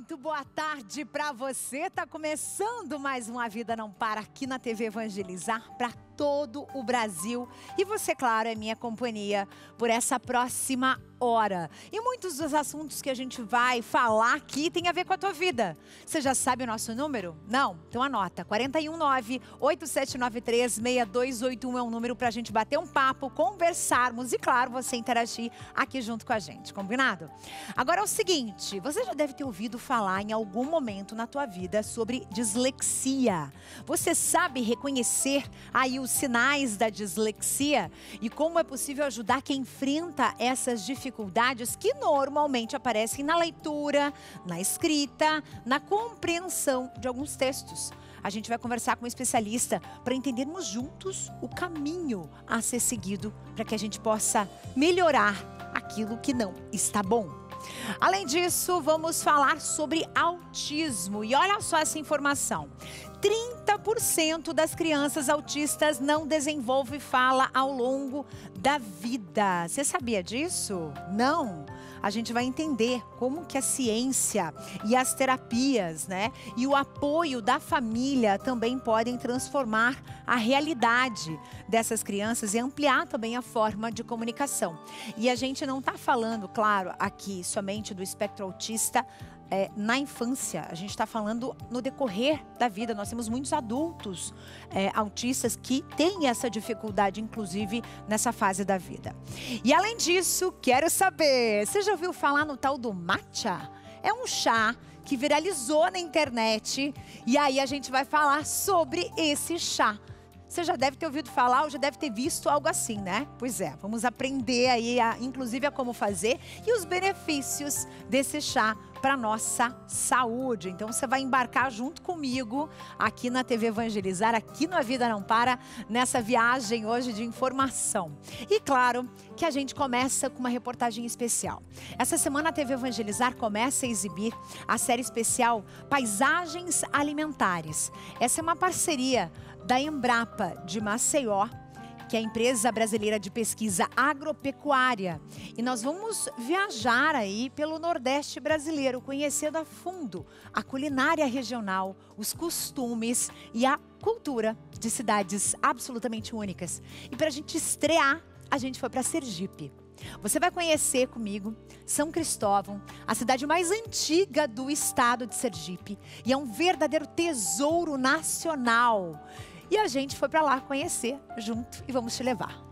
Muito boa tarde para você. Tá começando mais uma Vida Não Para aqui na TV Evangelizar para todo o Brasil. E você, claro, é minha companhia por essa próxima hora. E muitos dos assuntos que a gente vai falar aqui tem a ver com a tua vida. Você já sabe o nosso número? Não? Então anota. 419-8793-6281 é um número para a gente bater um papo, conversarmos e, claro, você interagir aqui junto com a gente. Combinado? Agora é o seguinte, você já deve ter ouvido falar em algum momento na tua vida sobre dislexia. Você sabe reconhecer aí os sinais da dislexia e como é possível ajudar quem enfrenta essas dificuldades que normalmente aparecem na leitura, na escrita, na compreensão de alguns textos. A gente vai conversar com um especialista para entendermos juntos o caminho a ser seguido para que a gente possa melhorar aquilo que não está bom. Além disso, vamos falar sobre autismo. E olha só essa informação. 30% das crianças autistas não desenvolve fala ao longo da vida. Você sabia disso? Não? A gente vai entender como que a ciência e as terapias, né, e o apoio da família também podem transformar a realidade dessas crianças e ampliar também a forma de comunicação. E a gente não está falando, claro, aqui somente do espectro autista na infância, a gente está falando no decorrer da vida. Nós temos muitos adultos autistas que têm essa dificuldade, inclusive nessa fase da vida. E além disso, quero saber, você já ouviu falar no tal do matcha? É um chá que viralizou na internet e aí a gente vai falar sobre esse chá. Você já deve ter ouvido falar ou já deve ter visto algo assim, né? Pois é, vamos aprender aí, inclusive, a como fazer e os benefícios desse chá para nossa saúde. Então você vai embarcar junto comigo aqui na TV Evangelizar, aqui no A Vida Não Para, nessa viagem hoje de informação. E claro que a gente começa com uma reportagem especial. Essa semana a TV Evangelizar começa a exibir a série especial Paisagens Alimentares. Essa é uma parceria da Embrapa de Maceió, que é a empresa brasileira de pesquisa agropecuária. E nós vamos viajar aí pelo Nordeste brasileiro, conhecendo a fundo a culinária regional, os costumes e a cultura de cidades absolutamente únicas. E para a gente estrear, a gente foi para Sergipe. Você vai conhecer comigo São Cristóvão, a cidade mais antiga do estado de Sergipe. E é um verdadeiro tesouro nacional. E a gente foi para lá conhecer junto e vamos te levar.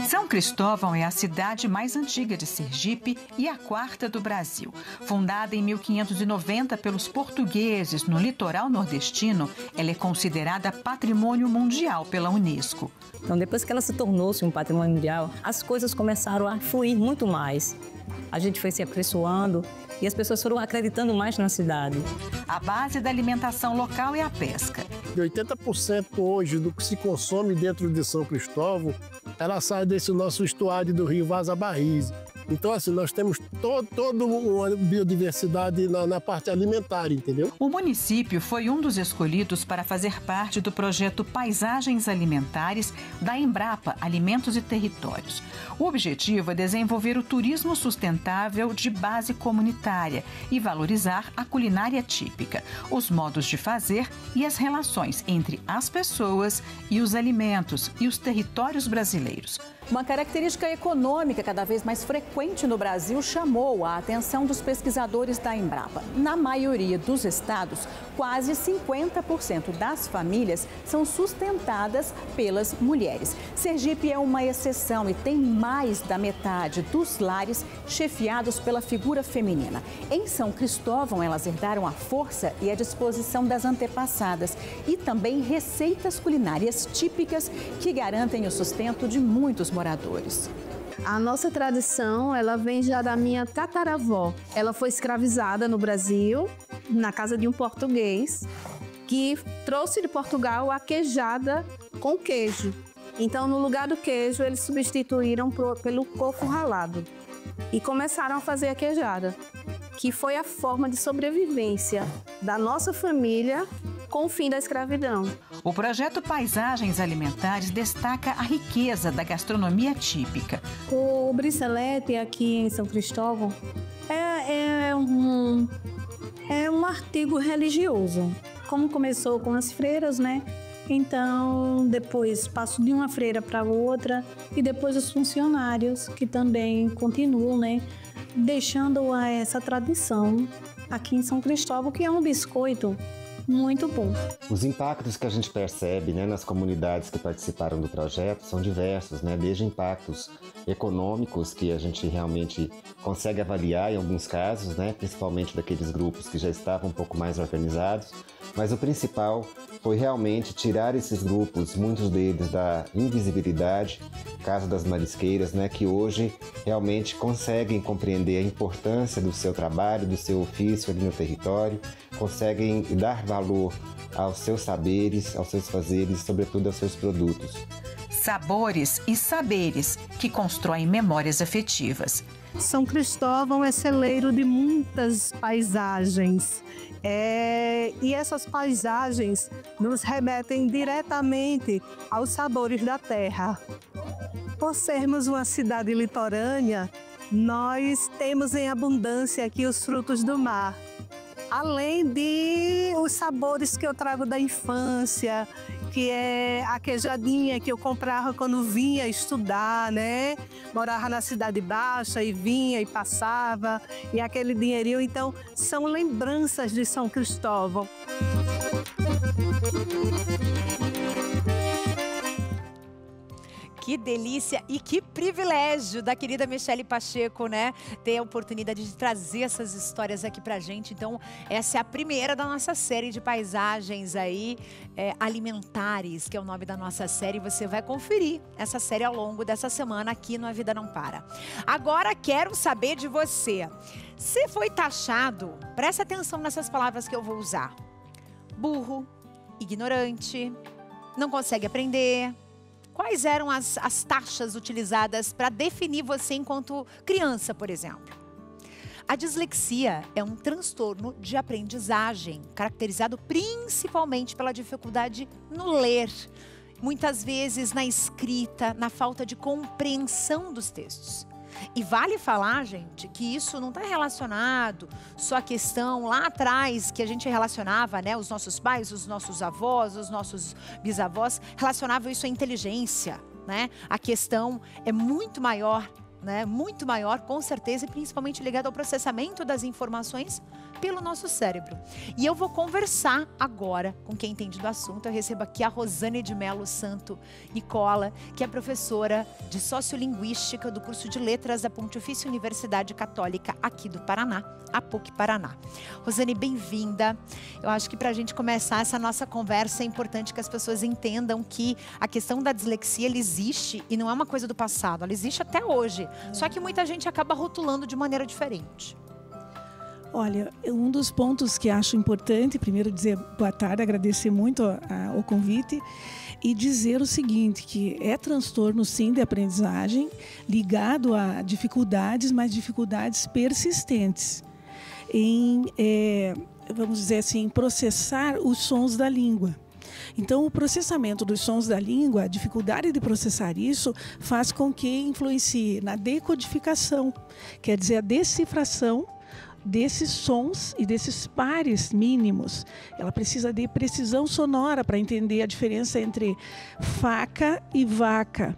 São Cristóvão é a cidade mais antiga de Sergipe e a quarta do Brasil. Fundada em 1590 pelos portugueses no litoral nordestino, ela é considerada patrimônio mundial pela Unesco. Então, depois que ela se tornou-se um patrimônio mundial, as coisas começaram a fluir muito mais. A gente foi se aperfeiçoando e as pessoas foram acreditando mais na cidade. A base da alimentação local é a pesca. 80% hoje do que se consome dentro de São Cristóvão, ela sai desse nosso estuário do rio Vaza Barris. Então, assim, nós temos toda uma biodiversidade na parte alimentar, entendeu? O município foi um dos escolhidos para fazer parte do projeto Paisagens Alimentares da Embrapa Alimentos e Territórios. O objetivo é desenvolver o turismo sustentável de base comunitária e valorizar a culinária típica, os modos de fazer e as relações entre as pessoas e os alimentos e os territórios brasileiros. Uma característica econômica cada vez mais frequente no Brasil chamou a atenção dos pesquisadores da Embrapa. Na maioria dos estados, quase 50% das famílias são sustentadas pelas mulheres. Sergipe é uma exceção e tem mais da metade dos lares chefiados pela figura feminina. Em São Cristóvão, elas herdaram a força e a disposição das antepassadas e também receitas culinárias típicas que garantem o sustento de muitos moradores. A nossa tradição, ela vem já da minha tataravó. Ela foi escravizada no Brasil, na casa de um português, que trouxe de Portugal a queijada com queijo. Então, no lugar do queijo, eles substituíram pelo coco ralado e começaram a fazer a queijada, que foi a forma de sobrevivência da nossa família com o fim da escravidão. O projeto Paisagens Alimentares destaca a riqueza da gastronomia típica. O bricelete aqui em São Cristóvão é é um artigo religioso. Como começou com as freiras, né? Então, depois passo de uma freira para outra e depois os funcionários que também continuam, né? Deixando essa tradição aqui em São Cristóvão, que é um biscoito muito bom. Os impactos que a gente percebe, né, nas comunidades que participaram do projeto são diversos, né, desde impactos econômicos que a gente realmente consegue avaliar em alguns casos, né, principalmente daqueles grupos que já estavam um pouco mais organizados, mas o principal foi realmente tirar esses grupos, muitos deles da invisibilidade, caso das marisqueiras, né, que hoje realmente conseguem compreender a importância do seu trabalho, do seu ofício ali no território, conseguem dar valor aos seus saberes, aos seus fazeres e, sobretudo, aos seus produtos. Sabores e saberes que constroem memórias afetivas. São Cristóvão é celeiro de muitas paisagens. E essas paisagens nos remetem diretamente aos sabores da terra. Por sermos uma cidade litorânea, nós temos em abundância aqui os frutos do mar. Além de os sabores que eu trago da infância, que é a queijadinha que eu comprava quando vinha estudar, né? Morava na Cidade Baixa e vinha e passava, e aquele dinheirinho. Então, são lembranças de São Cristóvão. Que delícia e que privilégio da querida Michele Pacheco, né? Ter a oportunidade de trazer essas histórias aqui pra gente. Então, essa é a primeira da nossa série de paisagens aí, alimentares, que é o nome da nossa série. Você vai conferir essa série ao longo dessa semana aqui no A Vida Não Para. Agora, quero saber de você. Se foi taxado, presta atenção nessas palavras que eu vou usar. Burro, ignorante, não consegue aprender. Quais eram as taxas utilizadas para definir você enquanto criança, por exemplo? A dislexia é um transtorno de aprendizagem, caracterizado principalmente pela dificuldade no ler, muitas vezes na escrita, na falta de compreensão dos textos. E vale falar, gente, que isso não está relacionado só à questão lá atrás que a gente relacionava, né? Os nossos pais, os nossos avós, os nossos bisavós relacionavam isso à inteligência, né? A questão é muito maior, né? Muito maior, com certeza, e principalmente ligado ao processamento das informações pelo nosso cérebro. E eu vou conversar agora com quem entende do assunto. Eu recebo aqui a Rosane de Melo Santo Nicola, que é professora de Sociolinguística do curso de Letras da Pontifícia Universidade Católica aqui do Paraná, a PUC Paraná. Rosane, bem-vinda. Eu acho que para a gente começar essa nossa conversa é importante que as pessoas entendam que a questão da dislexia, ela existe e não é uma coisa do passado, ela existe até hoje. Só que muita gente acaba rotulando de maneira diferente. Olha, um dos pontos que acho importante, primeiro dizer boa tarde, agradecer muito o convite e dizer o seguinte, que é transtorno sim de aprendizagem ligado a dificuldades, mas dificuldades persistentes em, vamos dizer assim, processar os sons da língua. Então, o processamento dos sons da língua, a dificuldade de processar isso, faz com que influencie na decodificação, quer dizer, a decifração desses sons e desses pares mínimos. Ela precisa de precisão sonora para entender a diferença entre faca e vaca.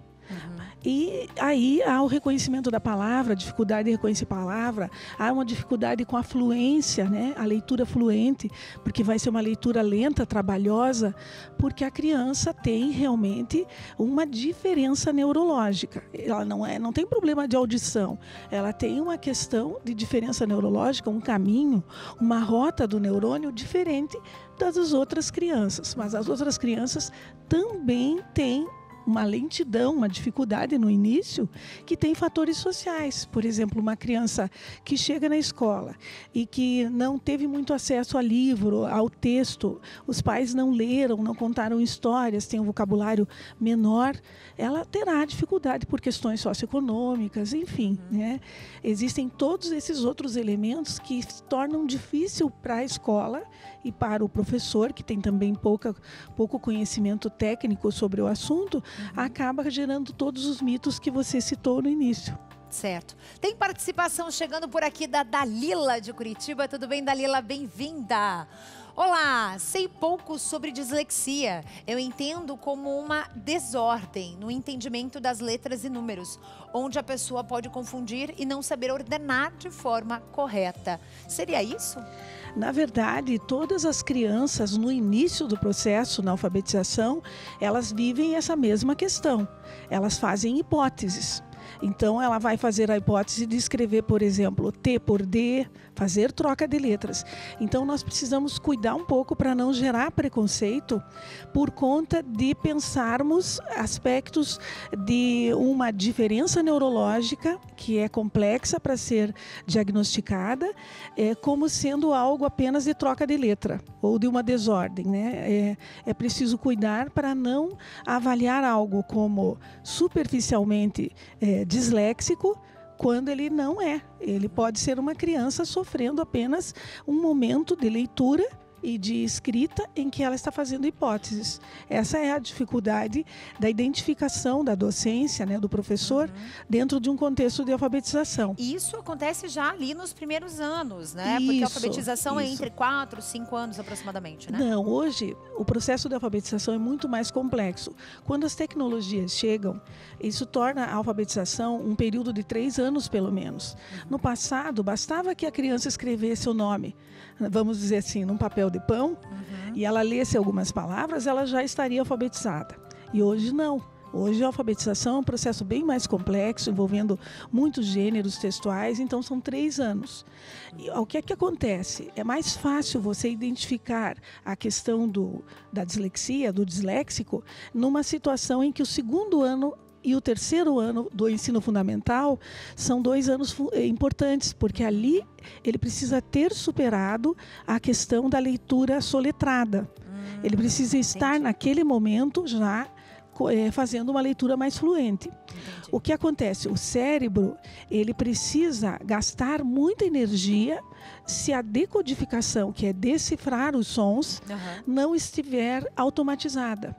E aí há o reconhecimento da palavra, a dificuldade de reconhecer a palavra, há uma dificuldade com a fluência, né? A leitura fluente, porque vai ser uma leitura lenta, trabalhosa, porque a criança tem realmente uma diferença neurológica. Ela não tem problema de audição, ela tem uma questão de diferença neurológica, um caminho, uma rota do neurônio diferente das outras crianças. Mas as outras crianças também têm uma lentidão, uma dificuldade no início, que tem fatores sociais. Por exemplo, uma criança que chega na escola e que não teve muito acesso a livro, ao texto, os pais não leram, não contaram histórias, tem um vocabulário menor, ela terá dificuldade por questões socioeconômicas, enfim, né? Existem todos esses outros elementos que tornam difícil para a escola e para o professor, que tem também pouco conhecimento técnico sobre o assunto, acaba gerando todos os mitos que você citou no início. Certo. Tem participação chegando por aqui da Dalila de Curitiba. Tudo bem, Dalila? Bem-vinda. Olá, sei pouco sobre dislexia. Eu entendo como uma desordem no entendimento das letras e números, onde a pessoa pode confundir e não saber ordenar de forma correta. Seria isso? Na verdade, todas as crianças no início do processo na alfabetização, elas vivem essa mesma questão. Elas fazem hipóteses. Então, ela vai fazer a hipótese de escrever, por exemplo, T por D, fazer troca de letras. Então, nós precisamos cuidar um pouco para não gerar preconceito por conta de pensarmos aspectos de uma diferença neurológica que é complexa para ser diagnosticada, como sendo algo apenas de troca de letra ou de uma desordem, né? É preciso cuidar para não avaliar algo como superficialmente disléxico, quando ele não é. Ele pode ser uma criança sofrendo apenas um momento de leitura e de escrita em que ela está fazendo hipóteses. Essa é a dificuldade da identificação da docência, né, do professor, dentro de um contexto de alfabetização. E isso acontece já ali nos primeiros anos, né? Porque a alfabetização é entre 4 e 5 anos aproximadamente, né? Não, hoje o processo de alfabetização é muito mais complexo. Quando as tecnologias chegam, isso torna a alfabetização um período de 3 anos, pelo menos. No passado, bastava que a criança escrevesse o nome, vamos dizer assim, num papel de pão, e ela lesse algumas palavras, ela já estaria alfabetizada. E hoje não. Hoje a alfabetização é um processo bem mais complexo, envolvendo muitos gêneros textuais, então são 3 anos. E o que é que acontece? É mais fácil você identificar a questão da dislexia, do disléxico, numa situação em que o 2º ano e o 3º ano do ensino fundamental são 2 anos importantes, porque ali ele precisa ter superado a questão da leitura soletrada. Ele precisa estar naquele momento já fazendo uma leitura mais fluente. Entendi. O que acontece? O cérebro, ele precisa gastar muita energia se a decodificação, que é decifrar os sons, não estiver automatizada.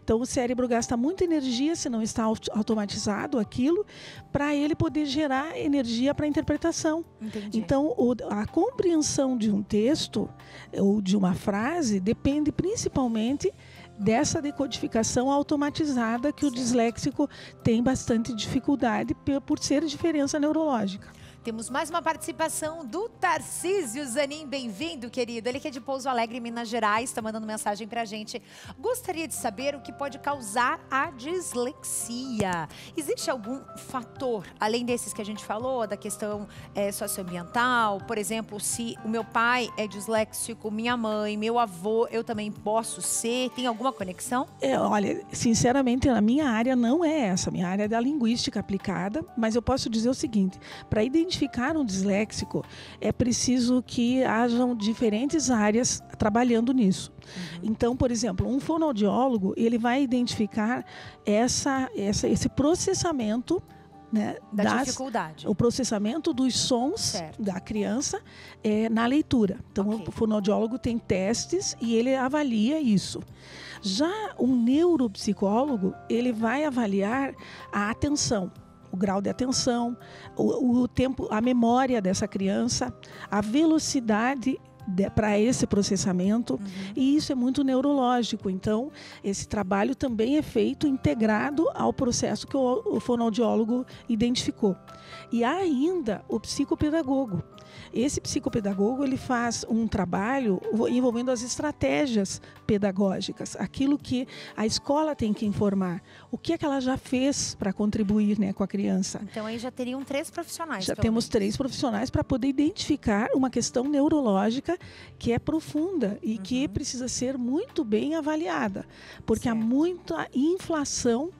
Então, o cérebro gasta muita energia, se não está automatizado aquilo, para ele poder gerar energia para a interpretação. Entendi. Então, a compreensão de um texto ou de uma frase depende principalmente dessa decodificação automatizada que o disléxico tem bastante dificuldade por ser diferença neurológica. Temos mais uma participação do Tarcísio Zanin. Bem-vindo, querido. Ele que é de Pouso Alegre, Minas Gerais, está mandando mensagem pra gente. Gostaria de saber o que pode causar a dislexia. Existe algum fator, além desses que a gente falou, da questão socioambiental? Por exemplo, se o meu pai é disléxico, minha mãe, meu avô, eu também posso ser? Tem alguma conexão? Olha, sinceramente, a minha área não é essa. Minha área é da linguística aplicada, mas eu posso dizer o seguinte, para identificar um disléxico, é preciso que hajam diferentes áreas trabalhando nisso. Então, por exemplo, um fonoaudiólogo, ele vai identificar esse processamento, né, da dificuldade. O processamento dos sons da criança na leitura. Então, o fonoaudiólogo tem testes e ele avalia isso. Já um neuropsicólogo, ele vai avaliar a atenção, o grau de atenção, o tempo, a memória dessa criança, a velocidade para esse processamento, e isso é muito neurológico. Então, esse trabalho também é feito integrado ao processo que o fonoaudiólogo identificou. E há ainda o psicopedagogo. Esse psicopedagogo, ele faz um trabalho envolvendo as estratégias pedagógicas, aquilo que a escola tem que informar, o que é que ela já fez para contribuir, né, com a criança. Então aí já teriam 3 profissionais. Já temos 3 profissionais para poder identificar uma questão neurológica que é profunda e que precisa ser muito bem avaliada, porque há muita inflação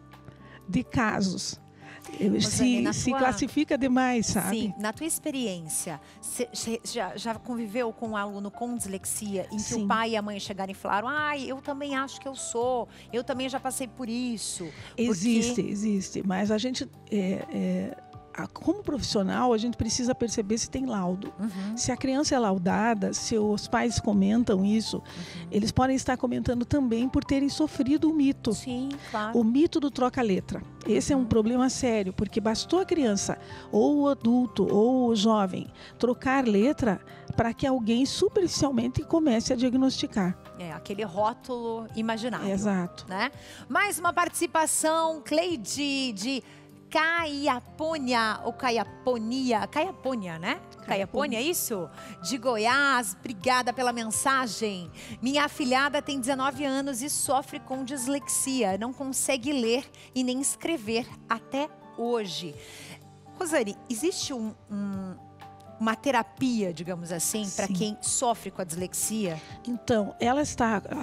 de casos. Se classifica demais, sabe? Sim, na tua experiência, você já conviveu com um aluno com dislexia em que o pai e a mãe chegaram e falaram: eu também acho que eu também já passei por isso? Existe, mas a gente como profissional, a gente precisa perceber se tem laudo. Se a criança é laudada, se os pais comentam isso, eles podem estar comentando também por terem sofrido o mito. Sim, claro. O mito do troca-letra. Esse é um problema sério, porque bastou a criança, ou o adulto, ou o jovem, trocar letra para que alguém superficialmente comece a diagnosticar. É, aquele rótulo imaginário. Exato. Né? Mais uma participação, Cleide, de Caiapônia, ou Caiapônia, Caiapônia, né? Caiapônia, é isso? De Goiás, obrigada pela mensagem. Minha afilhada tem 19 anos e sofre com dislexia, não consegue ler e nem escrever até hoje. Rosane, existe uma terapia, digamos assim, para quem sofre com a dislexia? Então, ela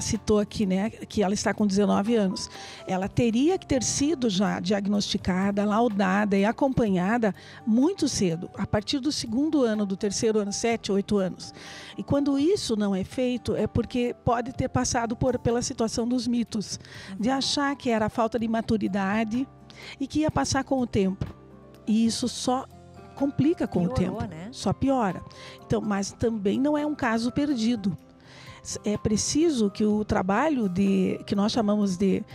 citou aqui, né, que ela está com 19 anos. Ela teria que ter sido já diagnosticada, laudada e acompanhada muito cedo, a partir do 2º ano, do 3º ano, 7, 8 anos. E quando isso não é feito, é porque pode ter passado pela situação dos mitos, de achar que era a falta de maturidade e que ia passar com o tempo. E isso só complica com o tempo, né? Só piora. Então, mas também não é um caso perdido. É preciso que o trabalho que nós chamamos de,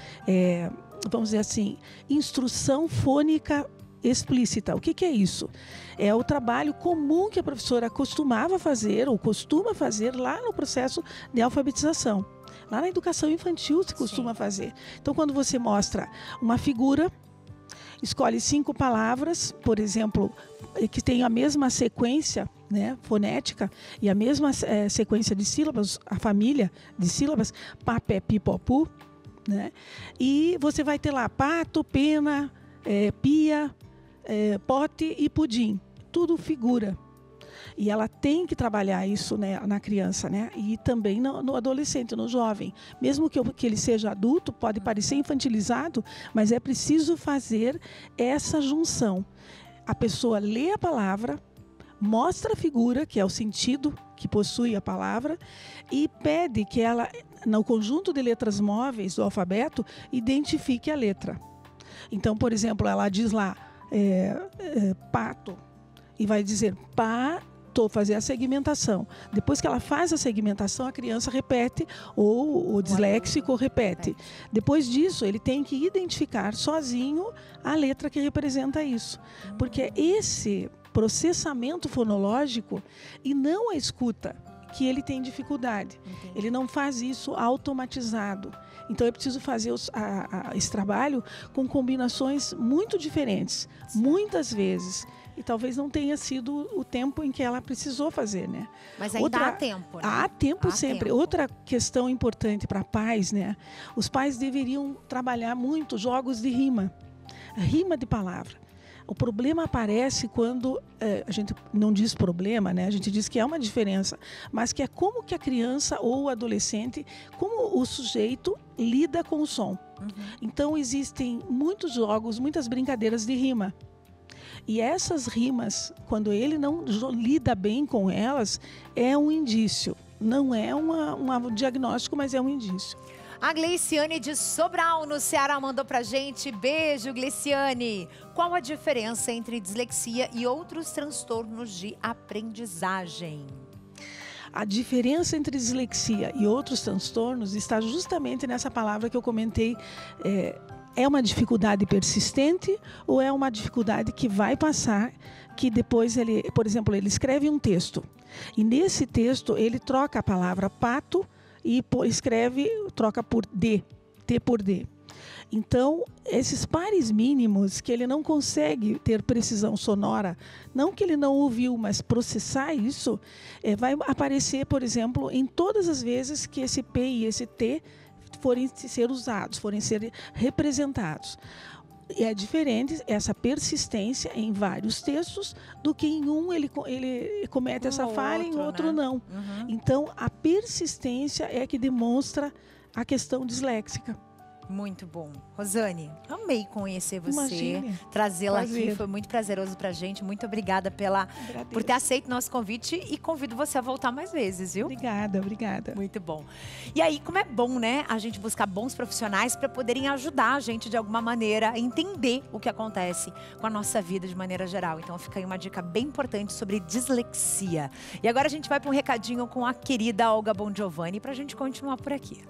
vamos dizer assim, instrução fônica explícita. O que é isso? É o trabalho comum que a professora costumava fazer ou costuma fazer lá no processo de alfabetização. Lá na educação infantil se costuma fazer. Então, quando você mostra uma figura, escolhe 5 palavras, por exemplo, que tem a mesma sequência, né, fonética e a mesma sequência de sílabas, a família de sílabas, papé, pipopu, né? E você vai ter lá pato, pena, pia, pote e pudim. Tudo figura. E ela tem que trabalhar isso, né, na criança, né? E também no adolescente, no jovem. Mesmo que ele seja adulto, pode parecer infantilizado, mas é preciso fazer essa junção. A pessoa lê a palavra, mostra a figura, que é o sentido que possui a palavra, e pede que ela, no conjunto de letras móveis do alfabeto, identifique a letra. Então, por exemplo, ela diz lá, pato, e vai dizer pato, fazer a segmentação. Depois que ela faz a segmentação, a criança repete, ou o disléxico repete. Depois disso, ele tem que identificar sozinho a letra que representa isso. Porque esse processamento fonológico e não a escuta, que ele tem dificuldade. Entendi. Ele não faz isso automatizado. Então, é preciso fazer esse trabalho com combinações muito diferentes, muitas vezes. E talvez não tenha sido o tempo em que ela precisou fazer, né? Mas ainda há tempo, né? Há tempo sempre. Tempo. Outra questão importante para pais, né? Os pais deveriam trabalhar muito jogos de rima. Rima de palavra. O problema aparece quando, a gente não diz problema, né? A gente diz que é uma diferença, mas que é como que a criança ou o adolescente, como o sujeito lida com o som. Então, existem muitos jogos, muitas brincadeiras de rima. E essas rimas, quando ele não lida bem com elas, é um indício. Não é um diagnóstico, mas é um indício. A Gleiciane de Sobral, no Ceará, mandou pra gente. Beijo, Gleiciane. Qual a diferença entre dislexia e outros transtornos de aprendizagem? A diferença entre dislexia e outros transtornos está justamente nessa palavra que eu comentei. É uma dificuldade persistente ou é uma dificuldade que vai passar, que depois ele, por exemplo, ele escreve um texto. E nesse texto ele troca a palavra pato e troca por D, T por D. Então, esses pares mínimos que ele não consegue ter precisão sonora, não que ele não ouviu, mas processar isso, vai aparecer, por exemplo, em todas as vezes que esse P e esse T forem ser usados, forem ser representados. E é diferente essa persistência em vários textos do que em um ele comete essa falha, em outro não. Então, a persistência é que demonstra a questão disléxica. Muito bom. Rosane, amei conhecer você, Imagine. trazê-la aqui, Prazer. foi muito prazeroso pra gente. Muito obrigada por ter aceito o nosso convite e convido você a voltar mais vezes, viu? Obrigada, obrigada. Muito bom. E aí, como é bom, né, a gente buscar bons profissionais para poderem ajudar a gente de alguma maneira a entender o que acontece com a nossa vida de maneira geral. Então fica aí uma dica bem importante sobre dislexia. E agora a gente vai para um recadinho com a querida Olga Bongiovanni para a gente continuar por aqui.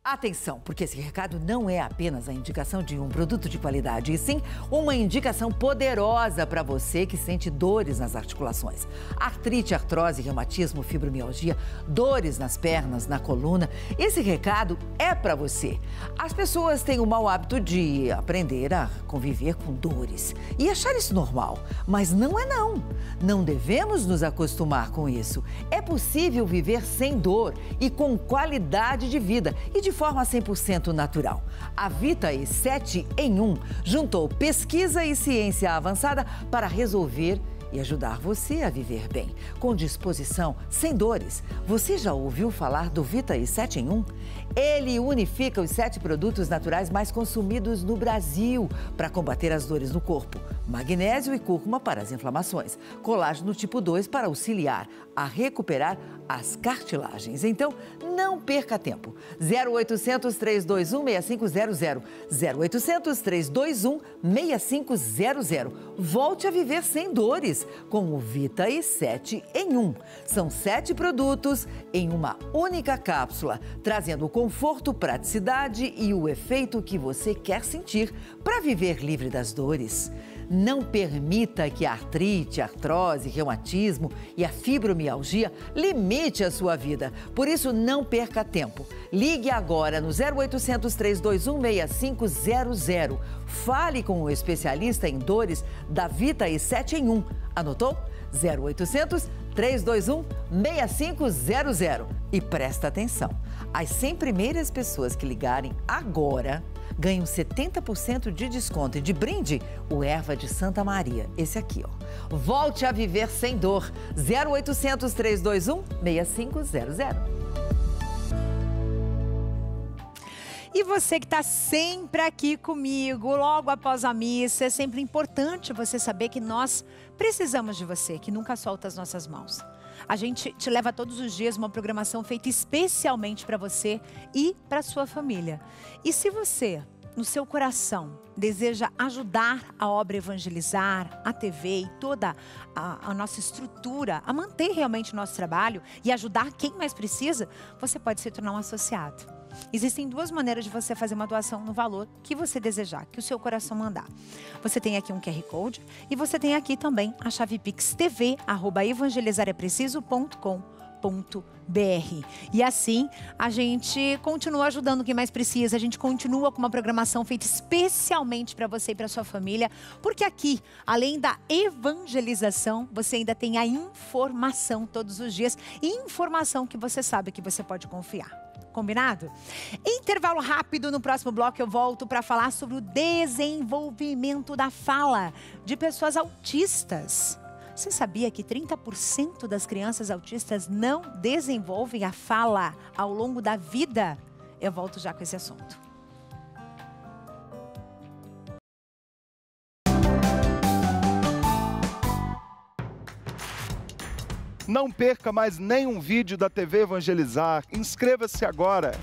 Atenção, porque esse recado não é apenas a indicação de um produto de qualidade, e sim uma indicação poderosa para você que sente dores nas articulações. Artrite, artrose, reumatismo, fibromialgia, dores nas pernas, na coluna. Esse recado é para você. As pessoas têm o mau hábito de aprender a conviver com dores e achar isso normal, mas não é não. Não devemos nos acostumar com isso. É possível viver sem dor e com qualidade de vida e de forma 100% natural. A Vitae 7 em 1 juntou pesquisa e ciência avançada para resolver e ajudar você a viver bem, com disposição, sem dores. Você já ouviu falar do Vitae 7 em 1? Ele unifica os 7 produtos naturais mais consumidos no Brasil para combater as dores no corpo. Magnésio e cúrcuma para as inflamações. Colágeno tipo 2 para auxiliar a recuperar as cartilagens. Então, não perca tempo. 0800 321 6500. 0800 321 6500. Volte a viver sem dores com o Vitae 7 em 1. São 7 produtos em uma única cápsula, trazendo conforto, praticidade e o efeito que você quer sentir para viver livre das dores. Não permita que a artrite, a artrose, reumatismo e a fibromialgia limite a sua vida. Por isso, não perca tempo. Ligue agora no 0800 321 6500. Fale com o especialista em dores da Vitae 7 em 1. Anotou? 0800 321 6500. E presta atenção, as 100 primeiras pessoas que ligarem agora ganham 70% de desconto e de brinde o Erva de Santa Maria. Esse aqui, ó. Volte a viver sem dor. 0800 321 6500. E você que está sempre aqui comigo, logo após a missa, é sempre importante você saber que nós precisamos de você, que nunca solta as nossas mãos. A gente te leva todos os dias uma programação feita especialmente para você e para sua família. E se você, no seu coração, deseja ajudar a obra Evangelizar, a TV e toda a nossa estrutura a manter realmente o nosso trabalho e ajudar quem mais precisa, você pode se tornar um associado. Existem 2 maneiras de você fazer uma doação no valor que você desejar, que o seu coração mandar. Você tem aqui um QR Code e você tem aqui também a chave Pix tv@evangelizareppreciso.com.br. E assim a gente continua ajudando quem mais precisa, a gente continua com uma programação feita especialmente para você e para sua família, porque aqui, além da evangelização, você ainda tem a informação todos os dias e informação que você sabe que você pode confiar. Combinado? Intervalo rápido, no próximo bloco eu volto para falar sobre o desenvolvimento da fala de pessoas autistas. Você sabia que 30% das crianças autistas não desenvolvem a fala ao longo da vida? Eu volto já com esse assunto. Não perca mais nenhum vídeo da TV Evangelizar. Inscreva-se agora.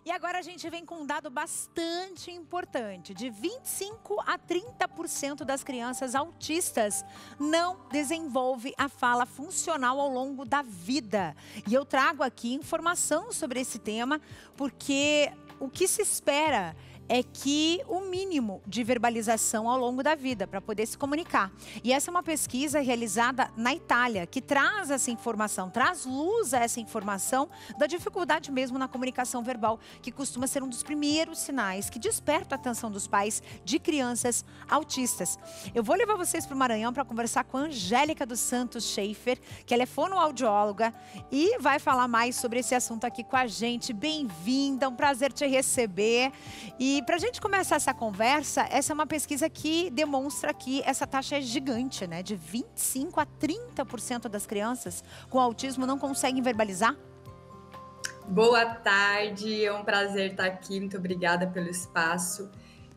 E agora a gente vem com um dado bastante importante. De 25% a 30% das crianças autistas não desenvolve a fala funcional ao longo da vida. E eu trago aqui informação sobre esse tema, porque o que se espera é que o mínimo de verbalização ao longo da vida para poder se comunicar. E essa é uma pesquisa realizada na Itália, que traz essa informação, traz luz a essa informação da dificuldade mesmo na comunicação verbal, que costuma ser um dos primeiros sinais que desperta a atenção dos pais de crianças autistas. Eu vou levar vocês para o Maranhão para conversar com a Angélica dos Santos Schaefer, que ela é fonoaudióloga e vai falar mais sobre esse assunto aqui com a gente. Bem-vinda, um prazer te receber. E E para a gente começar essa conversa, essa é uma pesquisa que demonstra que essa taxa é gigante, né? De 25% a 30% das crianças com autismo não conseguem verbalizar. Boa tarde, é um prazer estar aqui, muito obrigada pelo espaço.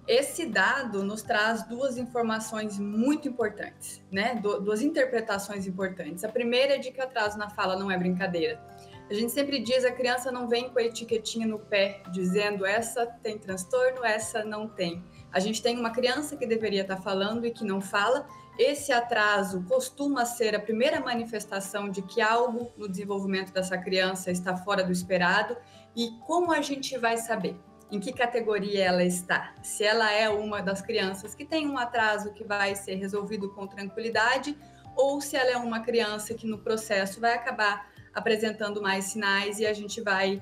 Esse dado nos traz duas informações muito importantes, né? Duas interpretações importantes. A primeira é de que atraso na fala não é brincadeira. A gente sempre diz, a criança não vem com a etiquetinha no pé, dizendo essa tem transtorno, essa não tem. A gente tem uma criança que deveria estar falando e que não fala. Esse atraso costuma ser a primeira manifestação de que algo no desenvolvimento dessa criança está fora do esperado. E como a gente vai saber em que categoria ela está? Se ela é uma das crianças que tem um atraso que vai ser resolvido com tranquilidade, ou se ela é uma criança que no processo vai acabar apresentando mais sinais e a gente vai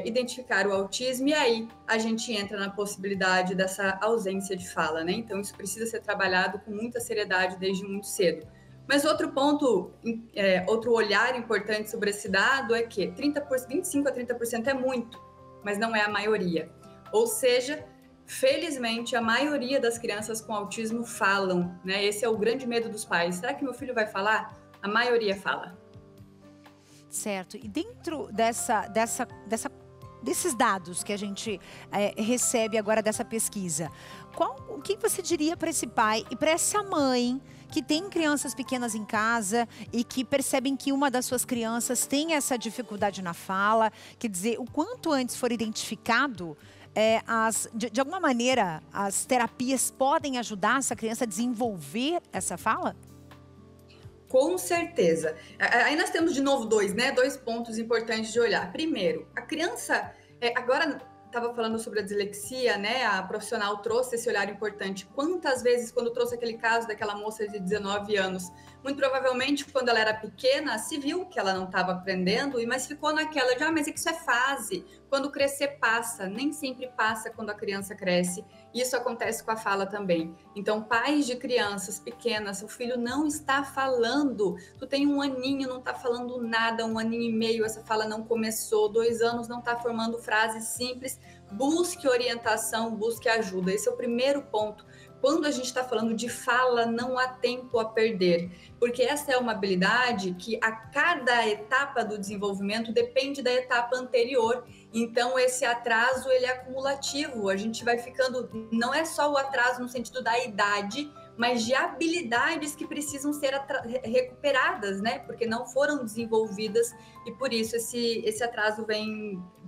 identificar o autismo, e aí a gente entra na possibilidade dessa ausência de fala, né? Então isso precisa ser trabalhado com muita seriedade desde muito cedo. Mas outro ponto, outro olhar importante sobre esse dado é que 25% a 30% é muito, mas não é a maioria. Ou seja, felizmente a maioria das crianças com autismo falam, né? Esse é o grande medo dos pais. Será que meu filho vai falar? A maioria fala. Certo. E dentro desses dados que a gente recebe agora dessa pesquisa, o que você diria para esse pai e para essa mãe que tem crianças pequenas em casa e que percebem que uma das suas crianças tem essa dificuldade na fala? Quer dizer, o quanto antes for identificado, de alguma maneira, as terapias podem ajudar essa criança a desenvolver essa fala? Com certeza. Aí nós temos de novo dois pontos importantes de olhar. Primeiro, a criança, agora estava falando sobre a dislexia, né? A profissional trouxe esse olhar importante. Quantas vezes, quando trouxe aquele caso daquela moça de 19 anos, muito provavelmente quando ela era pequena, se viu que ela não estava aprendendo, mas ficou naquela de, mas é que isso é fase. Quando crescer passa, nem sempre passa quando a criança cresce. Isso acontece com a fala também. Então, pais de crianças pequenas, o filho não está falando. Tu tem 1 aninho, não está falando nada, 1 aninho e meio, essa fala não começou, 2 anos não está formando frases simples. Busque orientação, busque ajuda. Esse é o primeiro ponto. Quando a gente está falando de fala, não há tempo a perder, porque essa é uma habilidade que a cada etapa do desenvolvimento depende da etapa anterior. Então, esse atraso, ele é acumulativo. A gente vai ficando, não é só o atraso no sentido da idade, mas de habilidades que precisam ser recuperadas, né? Porque não foram desenvolvidas e por isso esse atraso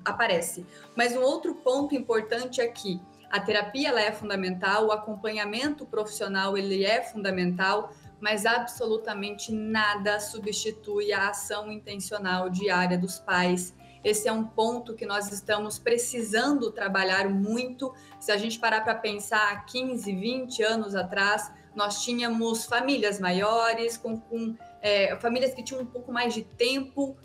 aparece. Mas um outro ponto importante aqui, a terapia ela é fundamental, o acompanhamento profissional ele é fundamental, mas absolutamente nada substitui a ação intencional diária dos pais. Esse é um ponto que nós estamos precisando trabalhar muito. Se a gente parar para pensar, 15, 20 anos atrás, nós tínhamos famílias maiores, famílias que tinham um pouco mais de tempo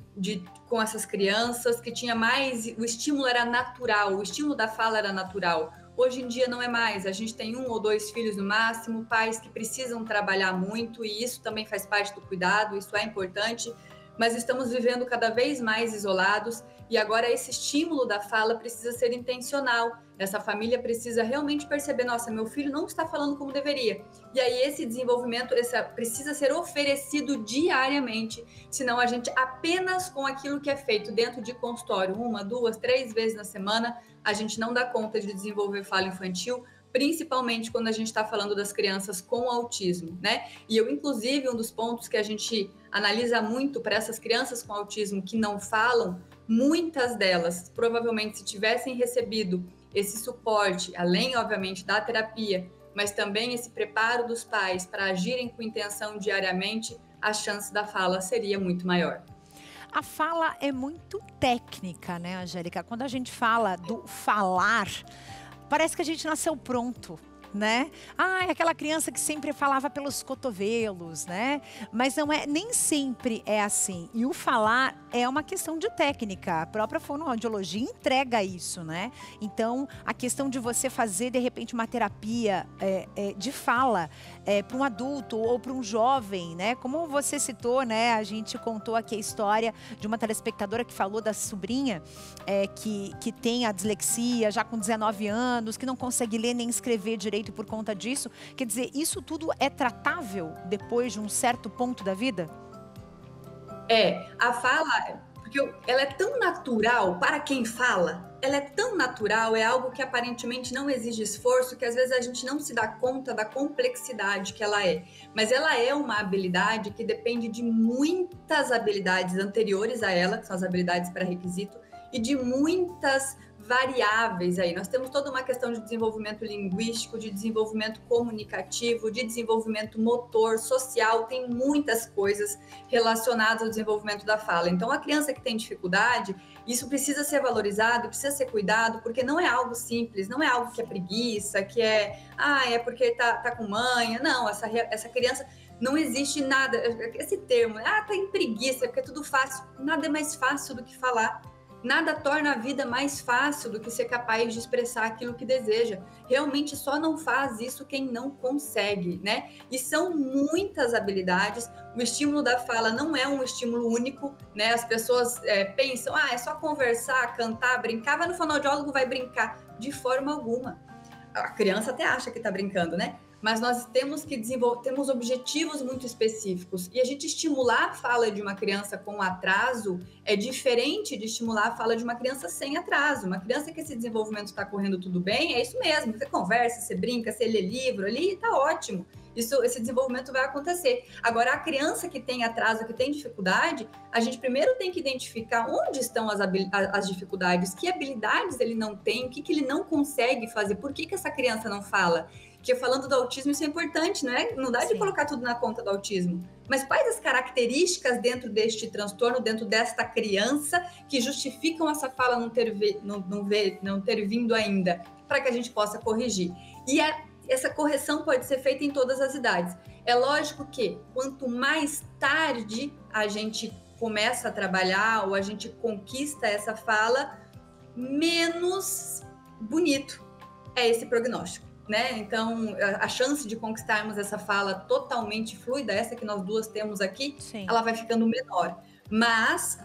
com essas crianças, que tinha mais, o estímulo era natural, o estímulo da fala era natural. Hoje em dia não é mais, a gente tem 1 ou 2 filhos no máximo, pais que precisam trabalhar muito e isso também faz parte do cuidado, isso é importante, mas estamos vivendo cada vez mais isolados e agora esse estímulo da fala precisa ser intencional. Essa família precisa realmente perceber, nossa, meu filho não está falando como deveria. E aí esse desenvolvimento precisa ser oferecido diariamente, senão a gente apenas com aquilo que é feito dentro de consultório, 1, 2, 3 vezes na semana, a gente não dá conta de desenvolver fala infantil, principalmente quando a gente está falando das crianças com autismo, né? E eu, inclusive, um dos pontos que a gente analisa muito para essas crianças com autismo que não falam, muitas delas, provavelmente, se tivessem recebido esse suporte, além, obviamente, da terapia, mas também esse preparo dos pais para agirem com intenção diariamente, a chance da fala seria muito maior. A fala é muito técnica, né, Angélica? Quando a gente fala do falar, parece que a gente nasceu pronto. né? Ah, é aquela criança que sempre falava pelos cotovelos, né? Mas não é, nem sempre é assim. E o falar é uma questão de técnica. A própria fonoaudiologia entrega isso, né? Então, a questão de você fazer, de repente, uma terapia de fala para um adulto ou para um jovem, né? Como você citou, né? A gente contou aqui a história de uma telespectadora que falou da sobrinha que tem a dislexia já com 19 anos, que não consegue ler nem escrever direito por conta disso. Quer dizer, isso tudo é tratável depois de um certo ponto da vida? A fala, porque ela é tão natural para quem fala, ela é tão natural, é algo que aparentemente não exige esforço, que às vezes a gente não se dá conta da complexidade que ela é. Mas ela é uma habilidade que depende de muitas habilidades anteriores a ela, que são as habilidades pré-requisito, e de muitas variáveis aí. Nós temos toda uma questão de desenvolvimento linguístico, de desenvolvimento comunicativo, de desenvolvimento motor, social, tem muitas coisas relacionadas ao desenvolvimento da fala. Então, a criança que tem dificuldade, isso precisa ser valorizado, precisa ser cuidado, porque não é algo simples, não é algo que é preguiça, que é porque tá com manha. Não, essa criança, não existe nada, esse termo, tá em preguiça, porque é tudo fácil. Nada é mais fácil do que falar. Nada torna a vida mais fácil do que ser capaz de expressar aquilo que deseja. Realmente só não faz isso quem não consegue, né? E são muitas habilidades. O estímulo da fala não é um estímulo único, né? As pessoas pensam, é só conversar, cantar, brincar. Vai no fonoaudiólogo, vai brincar. De forma alguma. A criança até acha que está brincando, né? Mas nós temos que temos objetivos muito específicos. E a gente estimular a fala de uma criança com atraso é diferente de estimular a fala de uma criança sem atraso. Uma criança que esse desenvolvimento está correndo tudo bem, é isso mesmo. Você conversa, você brinca, você lê livro ali, está ótimo. Esse desenvolvimento vai acontecer. Agora, a criança que tem atraso, que tem dificuldade, a gente primeiro tem que identificar onde estão as dificuldades, que habilidades ele não tem, o que ele não consegue fazer, por que essa criança não fala. Porque falando do autismo, isso é importante, não dá de colocar tudo na conta do autismo. Mas quais as características dentro deste transtorno, dentro desta criança, que justificam essa fala não ter vindo ainda, para que a gente possa corrigir? E essa correção pode ser feita em todas as idades. É lógico que quanto mais tarde a gente começa a trabalhar ou a gente conquista essa fala, menos bonito é esse prognóstico. Né? Então, a chance de conquistarmos essa fala totalmente fluida, essa que nós duas temos aqui, ela vai ficando menor. Mas,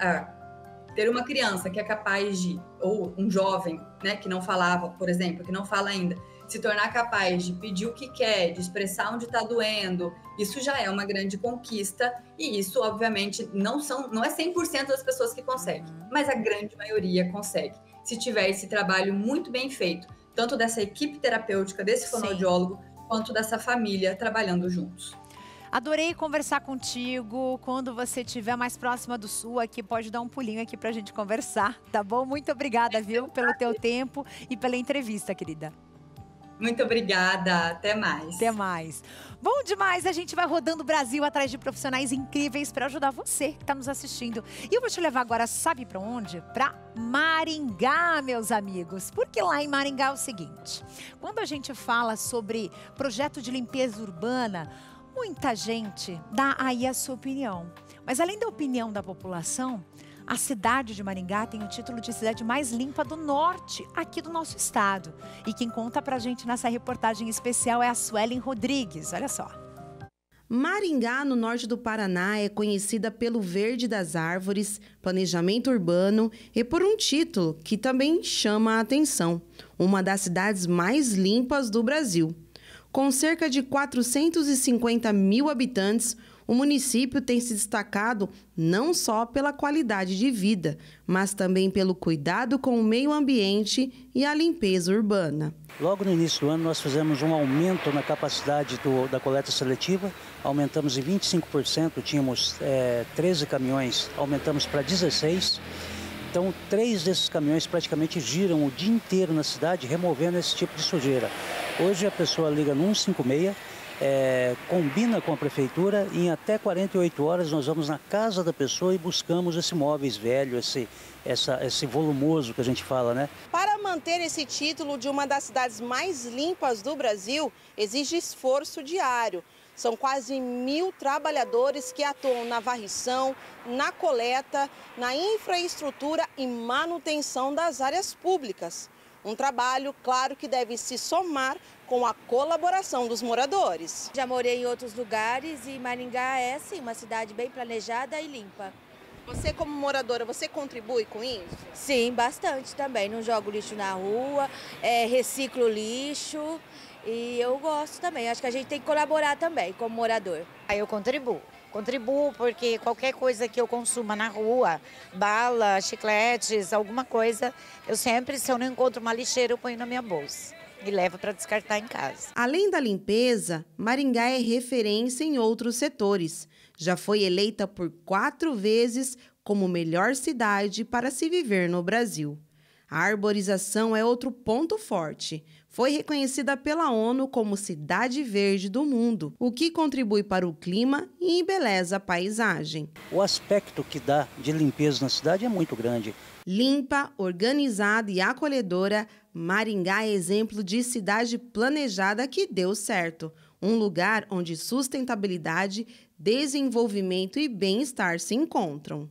ter uma criança que é capaz de, ou um jovem, né, que não falava, por exemplo, que não fala ainda, se tornar capaz de pedir o que quer, de expressar onde está doendo, isso já é uma grande conquista. E isso, obviamente, não é 100% das pessoas que conseguem, mas a grande maioria consegue, se tiver esse trabalho muito bem feito, tanto dessa equipe terapêutica, desse fonoaudiólogo, quanto dessa família trabalhando juntos. Adorei conversar contigo. Quando você estiver mais próxima do Sul, aqui pode dar um pulinho aqui pra gente conversar, tá bom? Muito obrigada, viu, pelo teu tempo e pela entrevista, querida. Muito obrigada, até mais. Até mais. Bom demais, a gente vai rodando o Brasil atrás de profissionais incríveis para ajudar você que está nos assistindo. E eu vou te levar agora, sabe para onde? Para Maringá, meus amigos. Porque lá em Maringá é o seguinte, quando a gente fala sobre projeto de limpeza urbana, muita gente dá aí a sua opinião. Mas além da opinião da população, a cidade de Maringá tem o título de cidade mais limpa do norte, aqui do nosso estado. E quem conta pra gente nessa reportagem especial é a Suelen Rodrigues. Olha só. Maringá, no norte do Paraná, é conhecida pelo verde das árvores, planejamento urbano e por um título que também chama a atenção: uma das cidades mais limpas do Brasil. Com cerca de 450 mil habitantes, o município tem se destacado não só pela qualidade de vida, mas também pelo cuidado com o meio ambiente e a limpeza urbana. Logo no início do ano, nós fizemos um aumento na capacidade da coleta seletiva, aumentamos em 25%, tínhamos 13 caminhões, aumentamos para 16. Então, 3 desses caminhões praticamente giram o dia inteiro na cidade, removendo esse tipo de sujeira. Hoje a pessoa liga no 156 combina com a prefeitura e em até 48 horas nós vamos na casa da pessoa e buscamos esse móveis velho, esse volumoso que a gente fala, né? Para manter esse título de uma das cidades mais limpas do Brasil, exige esforço diário. São quase 1.000 trabalhadores que atuam na varrição, na coleta, na infraestrutura e manutenção das áreas públicas. Um trabalho, claro, que deve se somar com a colaboração dos moradores. Já morei em outros lugares e Maringá é, sim, uma cidade bem planejada e limpa. Você, como moradora, você contribui com isso? Sim, bastante também. Não jogo lixo na rua, reciclo lixo e eu gosto também. Acho que a gente tem que colaborar também como morador. Eu contribuo. Contribuo porque qualquer coisa que eu consuma na rua, bala, chicletes, alguma coisa, eu sempre, se eu não encontro uma lixeira, eu ponho na minha bolsa e levo para descartar em casa. Além da limpeza, Maringá é referência em outros setores. Já foi eleita por 4 vezes como melhor cidade para se viver no Brasil. A arborização é outro ponto forte. Foi reconhecida pela ONU como Cidade Verde do Mundo, o que contribui para o clima e embeleza a paisagem. O aspecto que dá de limpeza na cidade é muito grande. Limpa, organizada e acolhedora, Maringá é exemplo de cidade planejada que deu certo. Um lugar onde sustentabilidade, desenvolvimento e bem-estar se encontram.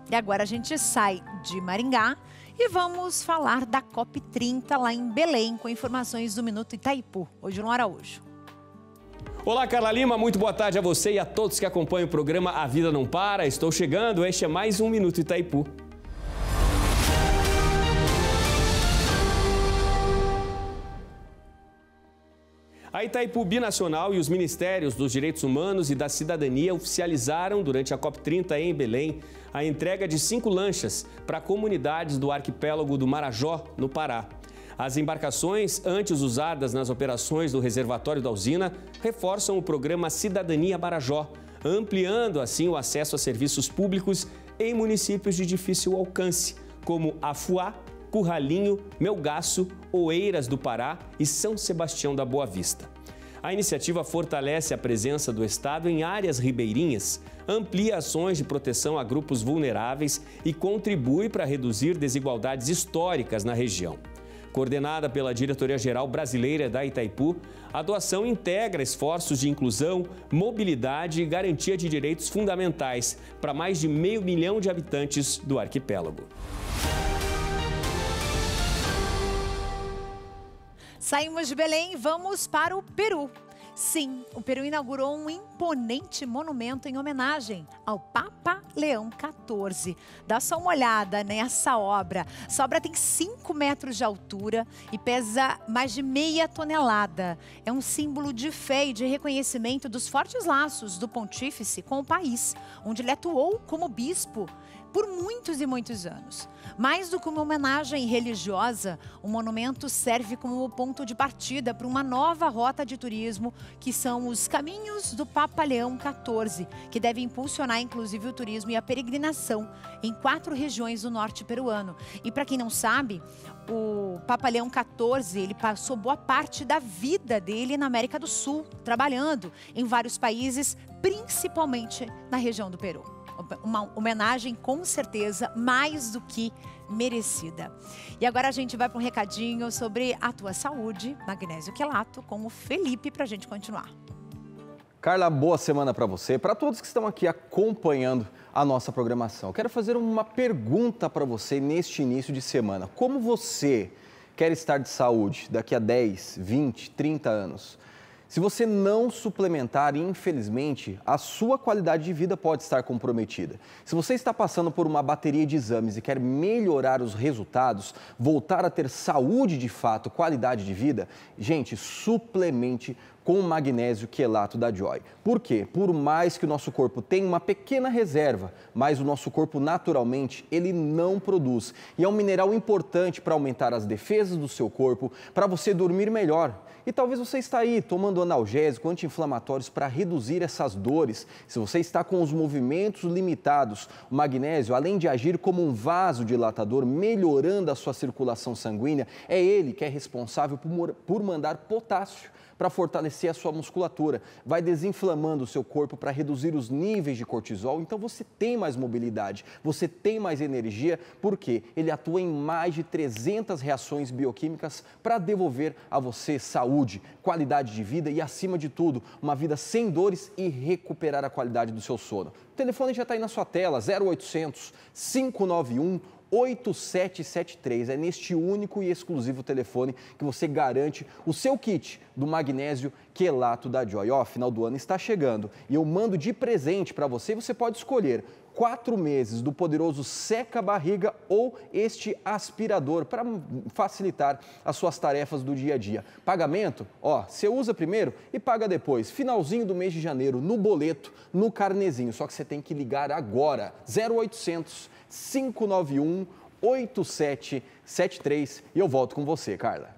E agora a gente sai de Maringá e vamos falar da COP30 lá em Belém, com informações do Minuto Itaipu. Hoje no Araújo. Olá, Carla Lima, muito boa tarde a você e a todos que acompanham o programa A Vida Não Para. Estou chegando, este é mais um Minuto Itaipu. A Itaipu Binacional e os Ministérios dos Direitos Humanos e da Cidadania oficializaram, durante a COP30 em Belém, a entrega de 5 lanchas para comunidades do arquipélago do Marajó, no Pará. As embarcações, antes usadas nas operações do reservatório da usina, reforçam o programa Cidadania Marajó, ampliando assim o acesso a serviços públicos em municípios de difícil alcance, como Afuá, Curralinho, Melgaço, Oeiras do Pará e São Sebastião da Boa Vista. A iniciativa fortalece a presença do Estado em áreas ribeirinhas, amplia ações de proteção a grupos vulneráveis e contribui para reduzir desigualdades históricas na região. Coordenada pela Diretoria-Geral Brasileira da Itaipu, a doação integra esforços de inclusão, mobilidade e garantia de direitos fundamentais para mais de 500 mil de habitantes do arquipélago. Saímos de Belém e vamos para o Peru. Sim, o Peru inaugurou um imponente monumento em homenagem ao Papa Leão XIV. Dá só uma olhada nessa obra. Essa obra tem 5 metros de altura e pesa mais de meia tonelada. É um símbolo de fé e de reconhecimento dos fortes laços do pontífice com o país, onde ele atuou como bispo por muitos e muitos anos. Mais do que uma homenagem religiosa, o monumento serve como ponto de partida para uma nova rota de turismo, que são os Caminhos do Papa Leão XIV, que deve impulsionar inclusive o turismo e a peregrinação em 4 regiões do norte peruano. E para quem não sabe, o Papa Leão XIV, ele passou boa parte da vida dele na América do Sul, trabalhando em vários países, principalmente na região do Peru. Uma homenagem com certeza mais do que merecida. E agora a gente vai para um recadinho sobre a tua saúde, magnésio quelato, com o Felipe, para a gente continuar. Carla, boa semana para você, para todos que estão aqui acompanhando a nossa programação. Quero fazer uma pergunta para você neste início de semana. Como você quer estar de saúde daqui a 10, 20, 30 anos? Se você não suplementar, infelizmente, a sua qualidade de vida pode estar comprometida. Se você está passando por uma bateria de exames e quer melhorar os resultados, voltar a ter saúde de fato, qualidade de vida, gente, suplemente com o magnésio quelato da Joy. Por quê? Por mais que o nosso corpo tenha uma pequena reserva, mas o nosso corpo naturalmente ele não produz. E é um mineral importante para aumentar as defesas do seu corpo, para você dormir melhor. E talvez você está aí tomando analgésico, anti-inflamatórios para reduzir essas dores. Se você está com os movimentos limitados, o magnésio, além de agir como um vasodilatador, melhorando a sua circulação sanguínea, é ele que é responsável por mandar potássio para fortalecer a sua musculatura, vai desinflamando o seu corpo para reduzir os níveis de cortisol, então você tem mais mobilidade, você tem mais energia, porque ele atua em mais de 300 reações bioquímicas para devolver a você saúde, qualidade de vida e, acima de tudo, uma vida sem dores e recuperar a qualidade do seu sono. O telefone já está aí na sua tela, 0800 591 8773. É neste único e exclusivo telefone que você garante o seu kit do magnésio quelato da Joy. Ó, final do ano está chegando e eu mando de presente para você. Você pode escolher 4 meses do poderoso seca-barriga ou este aspirador para facilitar as suas tarefas do dia a dia. Pagamento? Ó, você usa primeiro e paga depois. Finalzinho do mês de janeiro, no boleto, no carnezinho. Só que você tem que ligar agora. 0800 591 8773 e eu volto com você, Carla.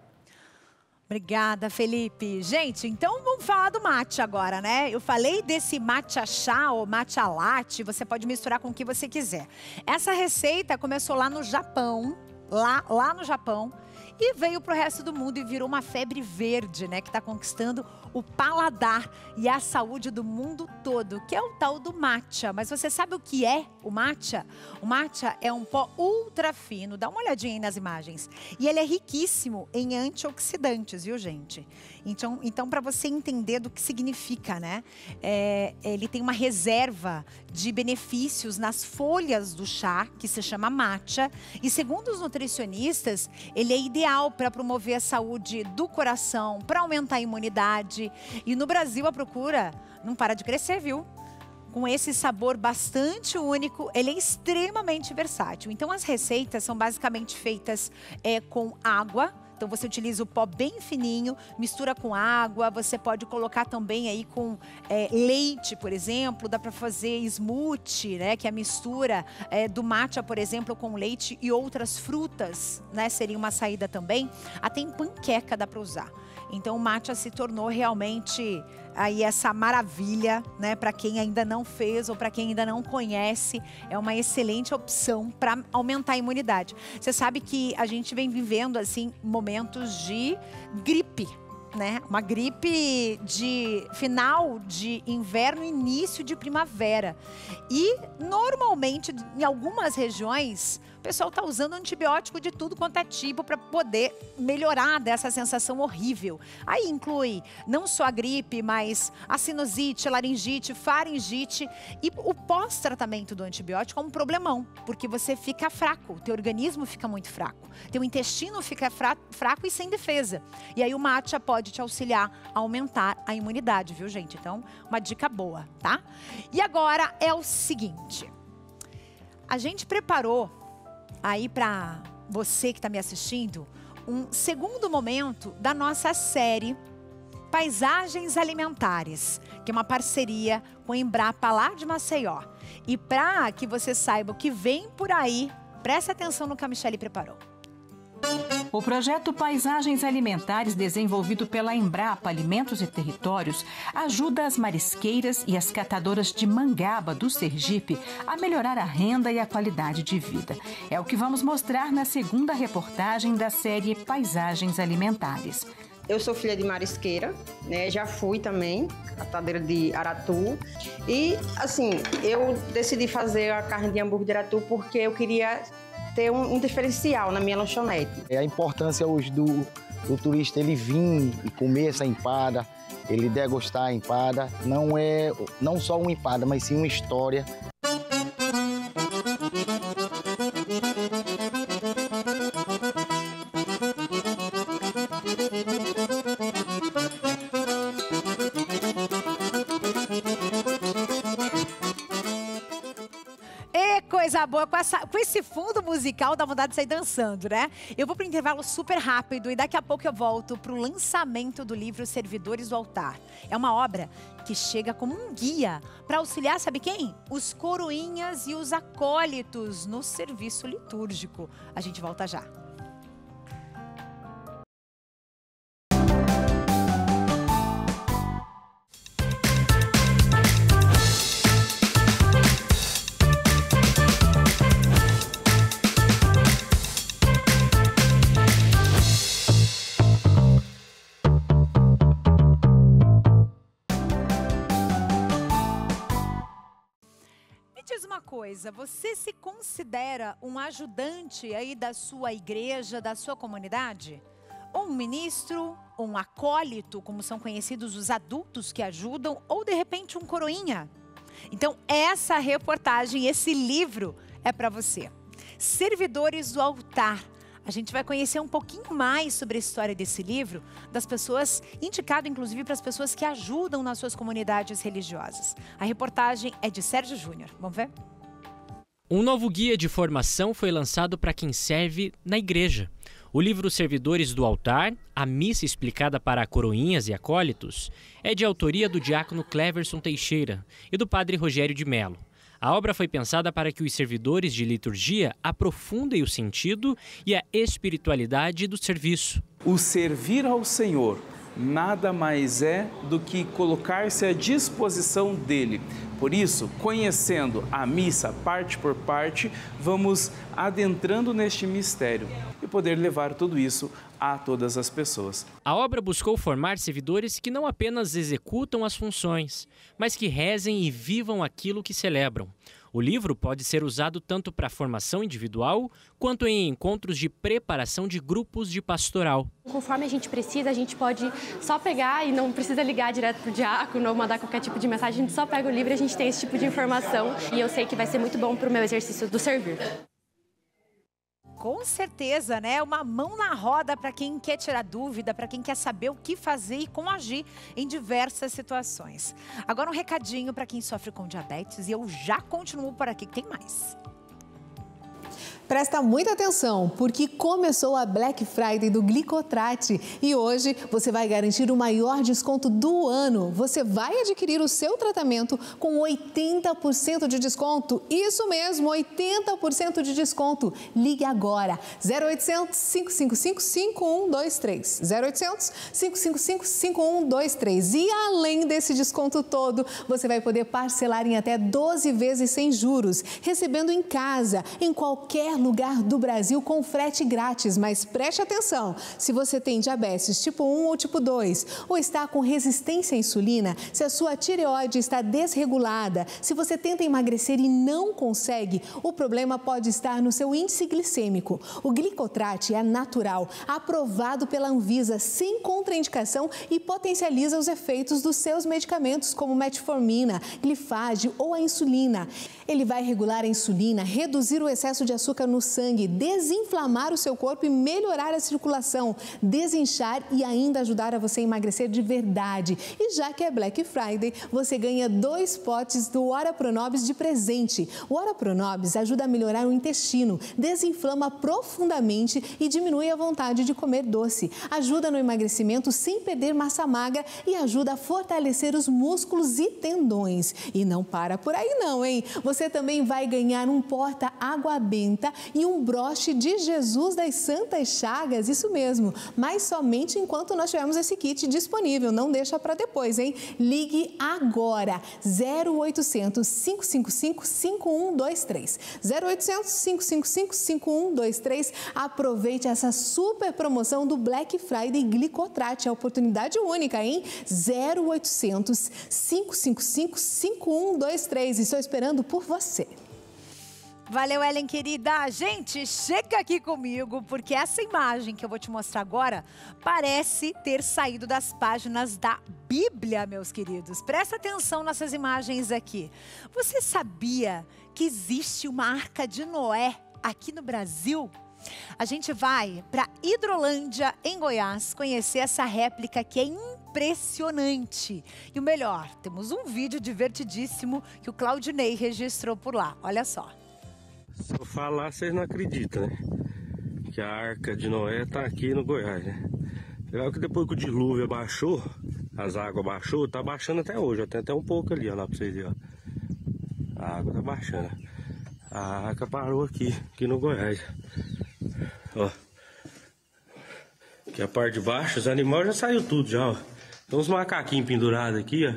Obrigada, Felipe. Gente, então vamos falar do matcha agora, né? Eu falei desse matcha chá ou matcha latte, você pode misturar com o que você quiser. Essa receita começou lá no Japão, lá no Japão, e veio para o resto do mundo e virou uma febre verde, né? Que está conquistando o paladar e a saúde do mundo todo, que é o tal do matcha. Mas você sabe o que é o matcha? O matcha é um pó ultra fino, dá uma olhadinha aí nas imagens. E ele é riquíssimo em antioxidantes, viu, gente? Então para você entender do que significa, né? Ele tem uma reserva de benefícios nas folhas do chá, que se chama matcha. E segundo os nutricionistas, ele é ideal para promover a saúde do coração, para aumentar a imunidade. E no Brasil a procura não para de crescer, viu? Com esse sabor bastante único, ele é extremamente versátil. Então as receitas são basicamente feitas com água. Então você utiliza o pó bem fininho, mistura com água, você pode colocar também aí com leite, por exemplo, dá para fazer smoothie, né, que é a mistura do matcha, por exemplo, com leite e outras frutas, né, seria uma saída também. Até em panqueca dá para usar. Então o matcha se tornou realmente aí essa maravilha, né, para quem ainda não fez ou para quem ainda não conhece, é uma excelente opção para aumentar a imunidade. Você sabe que a gente vem vivendo assim momentos de gripe, né? Uma gripe de final de inverno, início de primavera. E normalmente em algumas regiões o pessoal está usando antibiótico de tudo quanto é tipo para poder melhorar dessa sensação horrível. Aí inclui não só a gripe, mas a sinusite, a laringite, faringite. E o pós-tratamento do antibiótico é um problemão, porque você fica fraco, o teu organismo fica muito fraco. Teu intestino fica fraco e sem defesa. E aí o matcha pode te auxiliar a aumentar a imunidade, viu, gente? Então, uma dica boa, tá? E agora é o seguinte. A gente preparou aí para você que está me assistindo, um segundo momento da nossa série Paisagens Alimentares, que é uma parceria com a Embrapa lá de Maceió. E para que você saiba o que vem por aí, preste atenção no que a Michele preparou. O projeto Paisagens Alimentares, desenvolvido pela Embrapa Alimentos e Territórios, ajuda as marisqueiras e as catadoras de mangaba do Sergipe a melhorar a renda e a qualidade de vida. É o que vamos mostrar na segunda reportagem da série Paisagens Alimentares. Eu sou filha de marisqueira, né? Já fui também, catadeira de aratu. E, assim, eu decidi fazer a carne de hambúrguer de aratu porque eu queria ter um diferencial na minha lanchonete. É a importância hoje do turista ele vir e comer essa empada, ele degustar a empada. Não só uma empada, mas sim uma história. Coisa boa, com esse fundo musical dá vontade de sair dançando, né? Eu vou para o intervalo super rápido e daqui a pouco eu volto para o lançamento do livro Servidores do Altar. É uma obra que chega como um guia para auxiliar, sabe quem? Os coroinhas e os acólitos no serviço litúrgico. A gente volta já. diz uma coisa, você se considera um ajudante aí da sua igreja, da sua comunidade? Um ministro, um acólito, como são conhecidos os adultos que ajudam, ou de repente um coroinha? Então essa reportagem, esse livro é para você. Servidores do Altar. A gente vai conhecer um pouquinho mais sobre a história desse livro, das pessoas, indicado inclusive para as pessoas que ajudam nas suas comunidades religiosas. A reportagem é de Sérgio Júnior. Vamos ver? Um novo guia de formação foi lançado para quem serve na igreja. O livro Servidores do Altar, a missa explicada para coroinhas e acólitos, é de autoria do diácono Cleverson Teixeira e do padre Rogério de Mello. A obra foi pensada para que os servidores de liturgia aprofundem o sentido e a espiritualidade do serviço. O servir ao Senhor nada mais é do que colocar-se à disposição dele. Por isso, conhecendo a missa parte por parte, vamos adentrando neste mistério e poder levar tudo isso a todas as pessoas. A obra buscou formar servidores que não apenas executam as funções, mas que rezem e vivam aquilo que celebram. O livro pode ser usado tanto para formação individual, quanto em encontros de preparação de grupos de pastoral. Conforme a gente precisa, a gente pode só pegar e não precisa ligar direto para o diácono ou mandar qualquer tipo de mensagem, a gente só pega o livro e a gente tem esse tipo de informação. E eu sei que vai ser muito bom para o meu exercício do servir. Com certeza, né? Uma mão na roda para quem quer tirar dúvida, para quem quer saber o que fazer e como agir em diversas situações. Agora um recadinho para quem sofre com diabetes e eu já continuo por aqui, que tem mais. Presta muita atenção, porque começou a Black Friday do Glicotrate e hoje você vai garantir o maior desconto do ano. Você vai adquirir o seu tratamento com 80% de desconto. Isso mesmo, 80% de desconto. Ligue agora, 0800 555 5123. 0800 555 5123. E além desse desconto todo, você vai poder parcelar em até 12 vezes sem juros, recebendo em casa, em qualquer lugar do Brasil com frete grátis. Mas preste atenção, se você tem diabetes tipo 1 ou tipo 2, ou está com resistência à insulina, se a sua tireoide está desregulada, se você tenta emagrecer e não consegue, o problema pode estar no seu índice glicêmico. O Glicotrate é natural, aprovado pela Anvisa, sem contraindicação e potencializa os efeitos dos seus medicamentos, como metformina, glifage ou a insulina. Ele vai regular a insulina, reduzir o excesso de açúcar no sangue, desinflamar o seu corpo e melhorar a circulação, desinchar e ainda ajudar a você a emagrecer de verdade. E já que é Black Friday, você ganha 2 potes do Ora Pronobis de presente. O Ora Pronobis ajuda a melhorar o intestino, desinflama profundamente e diminui a vontade de comer doce. Ajuda no emagrecimento sem perder massa magra e ajuda a fortalecer os músculos e tendões. E não para por aí não, hein? Você também vai ganhar um porta-água benta e um broche de Jesus das Santas Chagas, isso mesmo, mas somente enquanto nós tivermos esse kit disponível, não deixa para depois, hein? Ligue agora, 0800 555 5123. 0800 555 5123. Aproveite essa super promoção do Black Friday Glicotrate, a oportunidade única, hein? 0800 555 5123. Estou esperando por você. Valeu, Ellen, querida. Gente, chega aqui comigo, porque essa imagem que eu vou te mostrar agora parece ter saído das páginas da Bíblia, meus queridos. Presta atenção nessas imagens aqui. Você sabia que existe uma Arca de Noé aqui no Brasil? A gente vai para Hidrolândia, em Goiás, conhecer essa réplica que é impressionante. E o melhor, temos um vídeo divertidíssimo que o Claudinei registrou por lá. Olha só. Se eu falar, vocês não acreditam, né? Que a Arca de Noé tá aqui no Goiás, né? Legal que depois que o dilúvio baixou, as águas baixou, tá baixando até hoje. Tem até um pouco ali, ó, lá pra vocês verem, ó. A água tá baixando. A Arca parou aqui no Goiás. Ó. Aqui a parte de baixo, os animais já saiu tudo já, ó. Tem uns macaquinhos pendurados aqui, ó.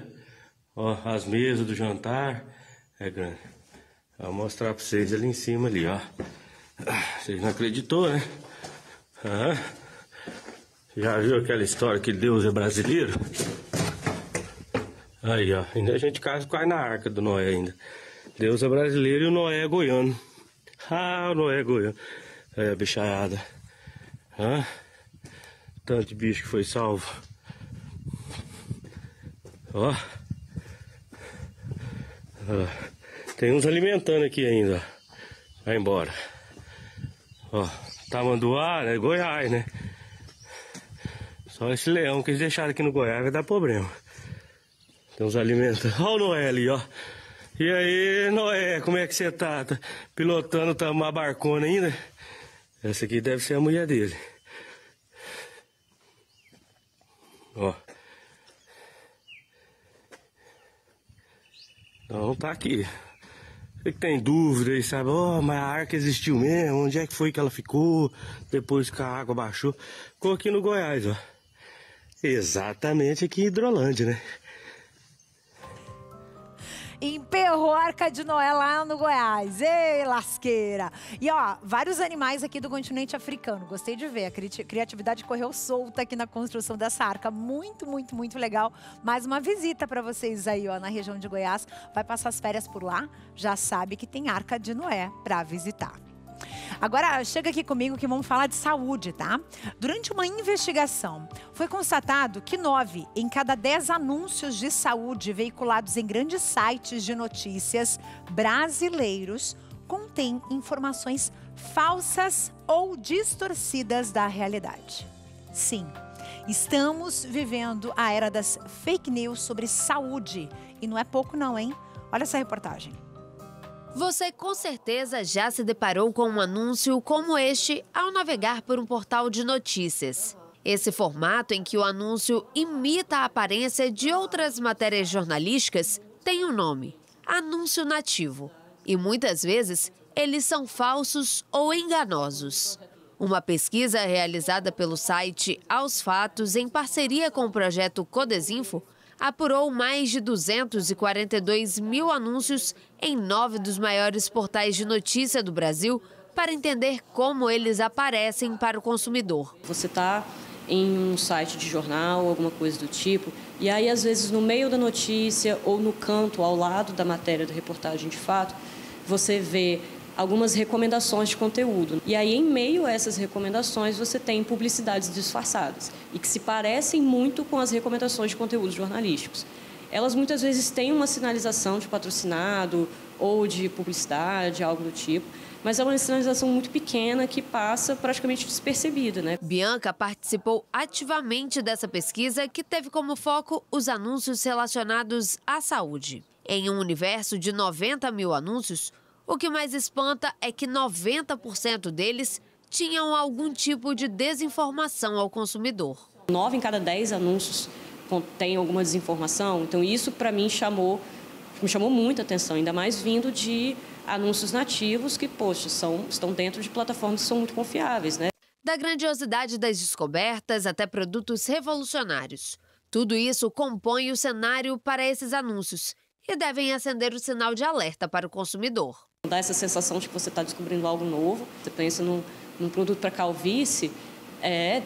Ó, as mesas do jantar. É grande. Vou mostrar pra vocês ali em cima ali, ó. Vocês não acreditou, né? Já viu aquela história que Deus é brasileiro? Aí, ó. Ainda a gente quase na Arca do Noé ainda. Deus é brasileiro e o Noé é goiano. Ah, o Noé é goiano. É, bichaiada. Hã? Tanto de bicho que foi salvo. Ó. Tem uns alimentando aqui ainda. Vai embora. Ó, Tamanduá, né? Goiás, né? Só esse leão que eles deixaram aqui no Goiás vai dar problema. Tem uns alimentos. Ó o Noé ali, ó. E aí, Noé, como é que você tá? Tá pilotando uma barcona ainda? Essa aqui deve ser a mulher dele. Ó. Então tá aqui. Você que tem dúvida aí, sabe? Ó, mas a arca existiu mesmo? Onde é que foi que ela ficou? Depois que a água baixou. Ficou aqui no Goiás, ó. Exatamente aqui em Hidrolândia, né? Emperrou a Arca de Noé lá no Goiás. Ei, lasqueira! E ó, vários animais aqui do continente africano. Gostei de ver, a criatividade correu solta aqui na construção dessa arca. Muito, muito, muito legal. Mais uma visita para vocês aí, ó, na região de Goiás. Vai passar as férias por lá, já sabe que tem Arca de Noé para visitar. Agora, chega aqui comigo que vamos falar de saúde, tá? Durante uma investigação, foi constatado que 9 em cada 10 anúncios de saúde veiculados em grandes sites de notícias brasileiros contêm informações falsas ou distorcidas da realidade. Sim, estamos vivendo a era das fake news sobre saúde. E não é pouco não, hein? Olha essa reportagem. Você com certeza já se deparou com um anúncio como este ao navegar por um portal de notícias. Esse formato em que o anúncio imita a aparência de outras matérias jornalísticas tem um nome: anúncio nativo. E muitas vezes eles são falsos ou enganosos. Uma pesquisa realizada pelo site Aos Fatos em parceria com o projeto Codesinfo apurou mais de 242 mil anúncios em 9 dos maiores portais de notícia do Brasil para entender como eles aparecem para o consumidor. Você está em um site de jornal, alguma coisa do tipo, e aí às vezes no meio da notícia ou no canto ao lado da matéria da reportagem de fato, você vê algumas recomendações de conteúdo. E aí, em meio a essas recomendações, você tem publicidades disfarçadas e que se parecem muito com as recomendações de conteúdos jornalísticos. Elas muitas vezes têm uma sinalização de patrocinado ou de publicidade, algo do tipo, mas é uma sinalização muito pequena que passa praticamente despercebida, né? Bianca participou ativamente dessa pesquisa que teve como foco os anúncios relacionados à saúde. Em um universo de 90 mil anúncios, o que mais espanta é que 90% deles tinham algum tipo de desinformação ao consumidor. 9 em cada 10 anúncios contém alguma desinformação, então isso para mim me chamou muita atenção, ainda mais vindo de anúncios nativos que, poxa, estão dentro de plataformas que são muito confiáveis, né? Da grandiosidade das descobertas até produtos revolucionários. Tudo isso compõe o cenário para esses anúncios e devem acender o sinal de alerta para o consumidor. Dá essa sensação de que você está descobrindo algo novo. Você pensa num produto para calvície,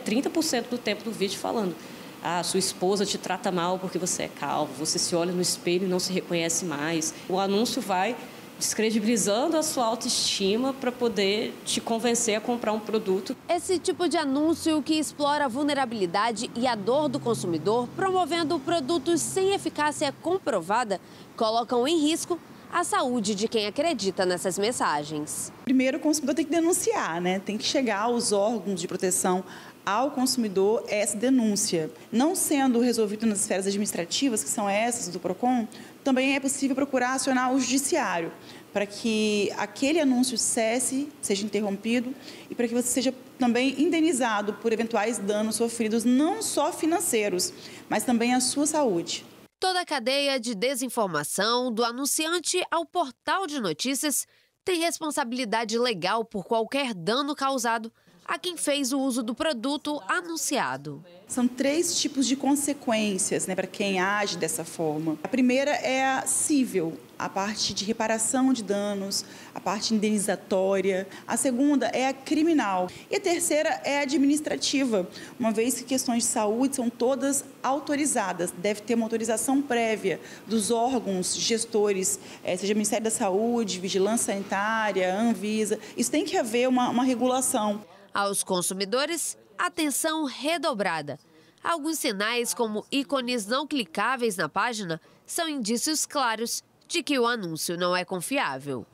30% do tempo do vídeo falando: ah, sua esposa te trata mal porque você é calvo, você se olha no espelho e não se reconhece mais. O anúncio vai descredibilizando a sua autoestima para poder te convencer a comprar um produto. Esse tipo de anúncio que explora a vulnerabilidade e a dor do consumidor, promovendo produtos sem eficácia comprovada, colocam em risco a saúde de quem acredita nessas mensagens. Primeiro, o consumidor tem que denunciar, né? Tem que chegar aos órgãos de proteção ao consumidor essa denúncia. Não sendo resolvido nas esferas administrativas, que são essas do PROCON, também é possível procurar acionar o judiciário para que aquele anúncio cesse, seja interrompido e para que você seja também indenizado por eventuais danos sofridos, não só financeiros, mas também à sua saúde. Toda a cadeia de desinformação, do anunciante ao portal de notícias, tem responsabilidade legal por qualquer dano causado a quem fez o uso do produto anunciado. São 3 tipos de consequências, para quem age dessa forma. A primeira é a cível, a parte de reparação de danos, a parte indenizatória. A segunda é a criminal. E a terceira é a administrativa, uma vez que questões de saúde são todas autorizadas. Deve ter uma autorização prévia dos órgãos gestores, seja Ministério da Saúde, Vigilância Sanitária, Anvisa. Isso tem que haver uma regulação. Aos consumidores, atenção redobrada. Alguns sinais, como ícones não clicáveis na página, são indícios claros de que o anúncio não é confiável.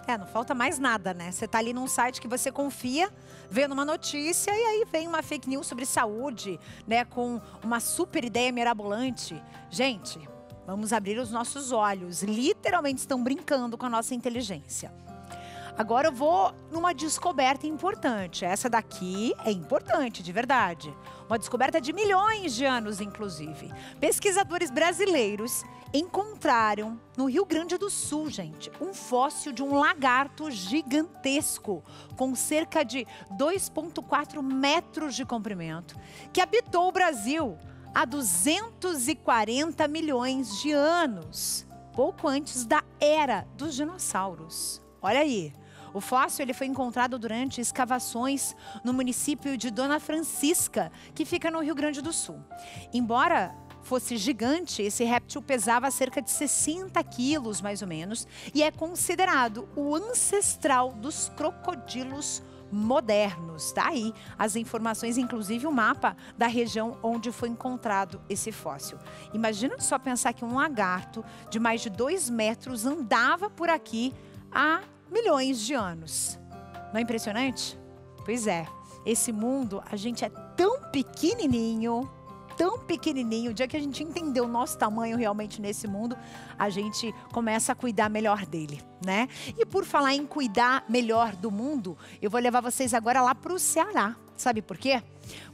Não falta mais nada, né? Você tá ali num site que você confia, vendo uma notícia e aí vem uma fake news sobre saúde, né? Com uma super ideia mirabolante. Gente, vamos abrir os nossos olhos. Literalmente estão brincando com a nossa inteligência. Agora eu vou numa descoberta importante. Essa daqui é importante, de verdade. Uma descoberta de milhões de anos, inclusive. Pesquisadores brasileiros encontraram no Rio Grande do Sul, gente, um fóssil de um lagarto gigantesco, com cerca de 2,4 metros de comprimento, que habitou o Brasil há 240 milhões de anos, pouco antes da era dos dinossauros. Olha aí. O fóssil ele foi encontrado durante escavações no município de Dona Francisca, que fica no Rio Grande do Sul. Embora fosse gigante, esse réptil pesava cerca de 60 quilos, mais ou menos, e é considerado o ancestral dos crocodilos modernos. Tá aí as informações, inclusive o mapa da região onde foi encontrado esse fóssil. Imagina só pensar que um lagarto de mais de 2 metros andava por aqui há milhões de anos. Não é impressionante? Pois é, esse mundo, a gente é tão pequenininho, o dia que a gente entender o nosso tamanho realmente nesse mundo, a gente começa a cuidar melhor dele, né? E por falar em cuidar melhor do mundo, eu vou levar vocês agora lá para o Ceará. Sabe por quê?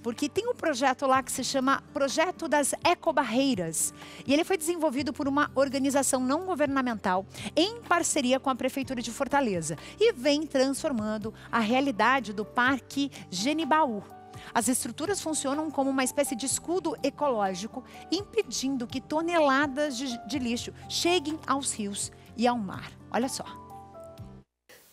Porque tem um projeto lá que se chama Projeto das Ecobarreiras. E ele foi desenvolvido por uma organização não governamental em parceria com a Prefeitura de Fortaleza. E vem transformando a realidade do Parque Genibaú. As estruturas funcionam como uma espécie de escudo ecológico, impedindo que toneladas de lixo cheguem aos rios e ao mar. Olha só.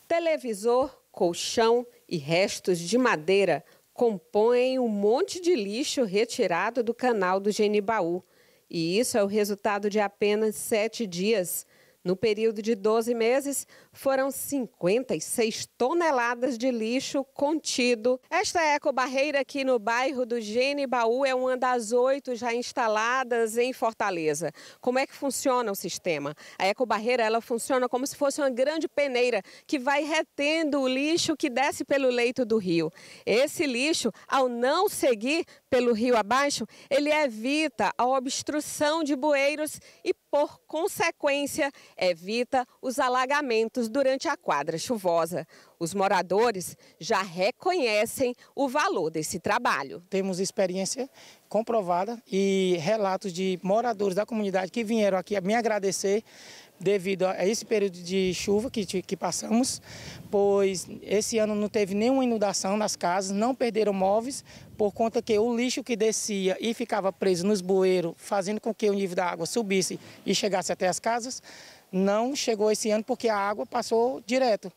Televisor, colchão e restos de madeira compõem um monte de lixo retirado do canal do Genibaú. E isso é o resultado de apenas 7 dias. No período de 12 meses, foram 56 toneladas de lixo contido. Esta ecobarreira aqui no bairro do Genibaú é uma das 8 já instaladas em Fortaleza. Como é que funciona o sistema? A ecobarreira ela funciona como se fosse uma grande peneira que vai retendo o lixo que desce pelo leito do rio. Esse lixo, ao não seguir pelo rio abaixo, ele evita a obstrução de bueiros e, por consequência, evita os alagamentos durante a quadra chuvosa. Os moradores já reconhecem o valor desse trabalho. Temos experiência comprovada e relatos de moradores da comunidade que vieram aqui me agradecer devido a esse período de chuva que passamos, pois esse ano não teve nenhuma inundação nas casas, não perderam móveis, por conta que o lixo que descia e ficava preso nos bueiros, fazendo com que o nível da água subisse e chegasse até as casas, não chegou esse ano porque a água passou direto.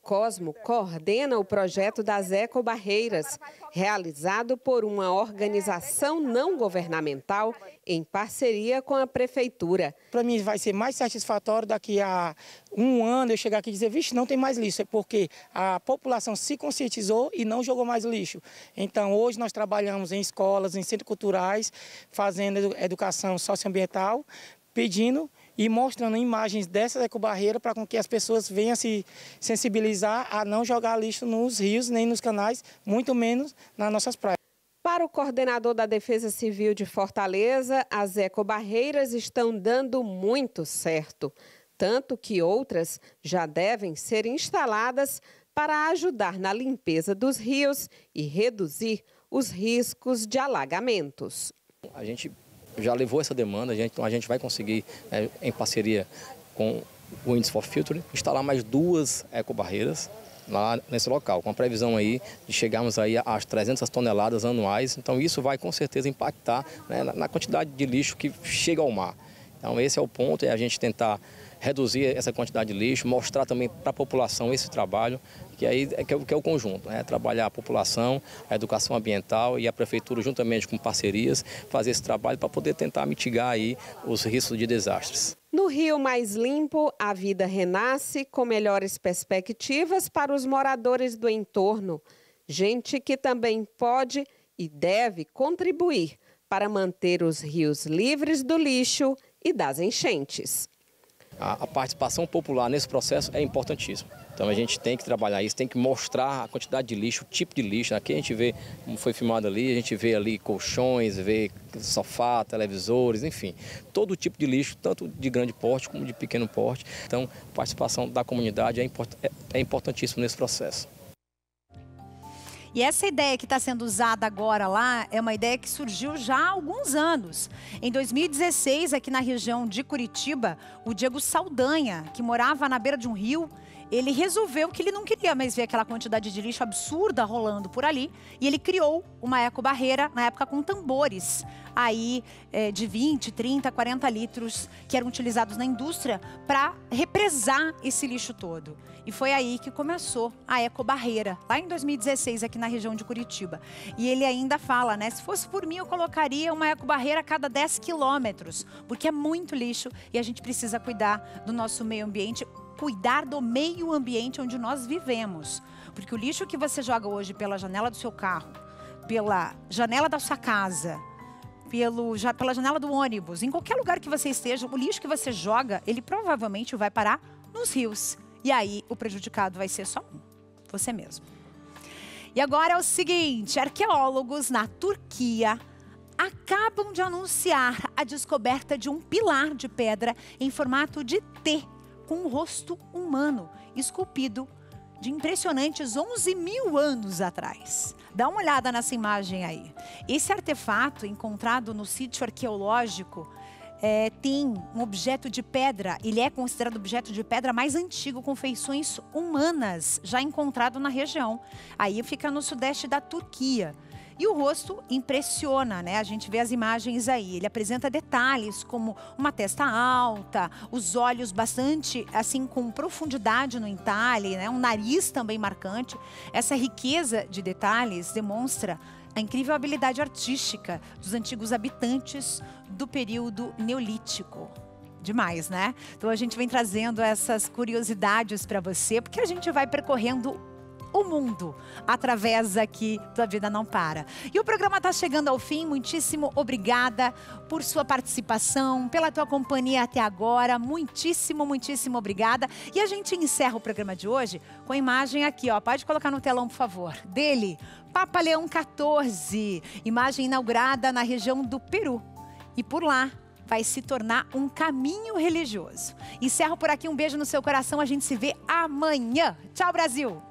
Cosmo coordena o projeto das ecobarreiras, realizado por uma organização não governamental em parceria com a prefeitura. Para mim vai ser mais satisfatório daqui a um ano eu chegar aqui e dizer, vixe, não tem mais lixo, é porque a população se conscientizou e não jogou mais lixo. Então hoje nós trabalhamos em escolas, em centros culturais, fazendo educação socioambiental, pedindo e mostrando imagens dessa ecobarreira para que as pessoas venham se sensibilizar a não jogar lixo nos rios nem nos canais, muito menos nas nossas praias. Para o coordenador da Defesa Civil de Fortaleza, as ecobarreiras estão dando muito certo, tanto que outras já devem ser instaladas para ajudar na limpeza dos rios e reduzir os riscos de alagamentos. A gente já levou essa demanda, então a gente vai conseguir, em parceria com o Winds for Future, instalar mais 2 ecobarreiras lá nesse local, com a previsão aí de chegarmos aí às 300 toneladas anuais. Então isso vai com certeza impactar, né, na quantidade de lixo que chega ao mar. Então esse é o ponto, é a gente tentar reduzir essa quantidade de lixo, mostrar também para a população esse trabalho, que aí é o conjunto, né? Trabalhar a população, a educação ambiental e a prefeitura juntamente com parcerias, fazer esse trabalho para poder tentar mitigar aí os riscos de desastres. No Rio Mais Limpo, a vida renasce com melhores perspectivas para os moradores do entorno. Gente que também pode e deve contribuir para manter os rios livres do lixo e das enchentes. A participação popular nesse processo é importantíssima. Então a gente tem que trabalhar isso, tem que mostrar a quantidade de lixo, o tipo de lixo. Aqui a gente vê, como foi filmado ali, a gente vê ali colchões, vê sofá, televisores, enfim. Todo tipo de lixo, tanto de grande porte como de pequeno porte. Então a participação da comunidade é importantíssima nesse processo. E essa ideia que está sendo usada agora lá é uma ideia que surgiu já há alguns anos. Em 2016, aqui na região de Curitiba, o Diego Saldanha, que morava na beira de um rio, ele resolveu que ele não queria mais ver aquela quantidade de lixo absurda rolando por ali. E ele criou uma ecobarreira, na época com tambores, aí de 20, 30, 40 litros, que eram utilizados na indústria para represar esse lixo todo. E foi aí que começou a ecobarreira, lá em 2016, aqui na região de Curitiba. E ele ainda fala, né, se fosse por mim eu colocaria uma ecobarreira a cada 10 quilômetros, porque é muito lixo e a gente precisa cuidar do nosso meio ambiente, cuidar do meio ambiente onde nós vivemos. Porque o lixo que você joga hoje pela janela do seu carro, pela janela da sua casa, pela janela do ônibus, em qualquer lugar que você esteja, o lixo que você joga, ele provavelmente vai parar nos rios. E aí o prejudicado vai ser só você mesmo. E agora é o seguinte, arqueólogos na Turquia acabam de anunciar a descoberta de um pilar de pedra em formato de T, com um rosto humano, esculpido de impressionantes 11.000 anos atrás. Dá uma olhada nessa imagem aí. Esse artefato, encontrado no sítio arqueológico, tem um objeto de pedra, ele é considerado o objeto de pedra mais antigo com feições humanas, já encontrado na região. Aí fica no sudeste da Turquia. E o rosto impressiona, né? A gente vê as imagens aí. Ele apresenta detalhes como uma testa alta, os olhos bastante, assim, com profundidade no entalhe, né? Um nariz também marcante. Essa riqueza de detalhes demonstra a incrível habilidade artística dos antigos habitantes do período neolítico. Demais, né? Então a gente vem trazendo essas curiosidades para você, porque a gente vai percorrendo o mundo através aqui do A Vida Não Para. E o programa está chegando ao fim. Muitíssimo obrigada por sua participação, pela tua companhia até agora. Muitíssimo, muitíssimo obrigada. E a gente encerra o programa de hoje com a imagem aqui, ó. Pode colocar no telão, por favor. Dele, Papa Leão XIV. Imagem inaugurada na região do Peru. E por lá vai se tornar um caminho religioso. Encerro por aqui. Um beijo no seu coração. A gente se vê amanhã. Tchau, Brasil!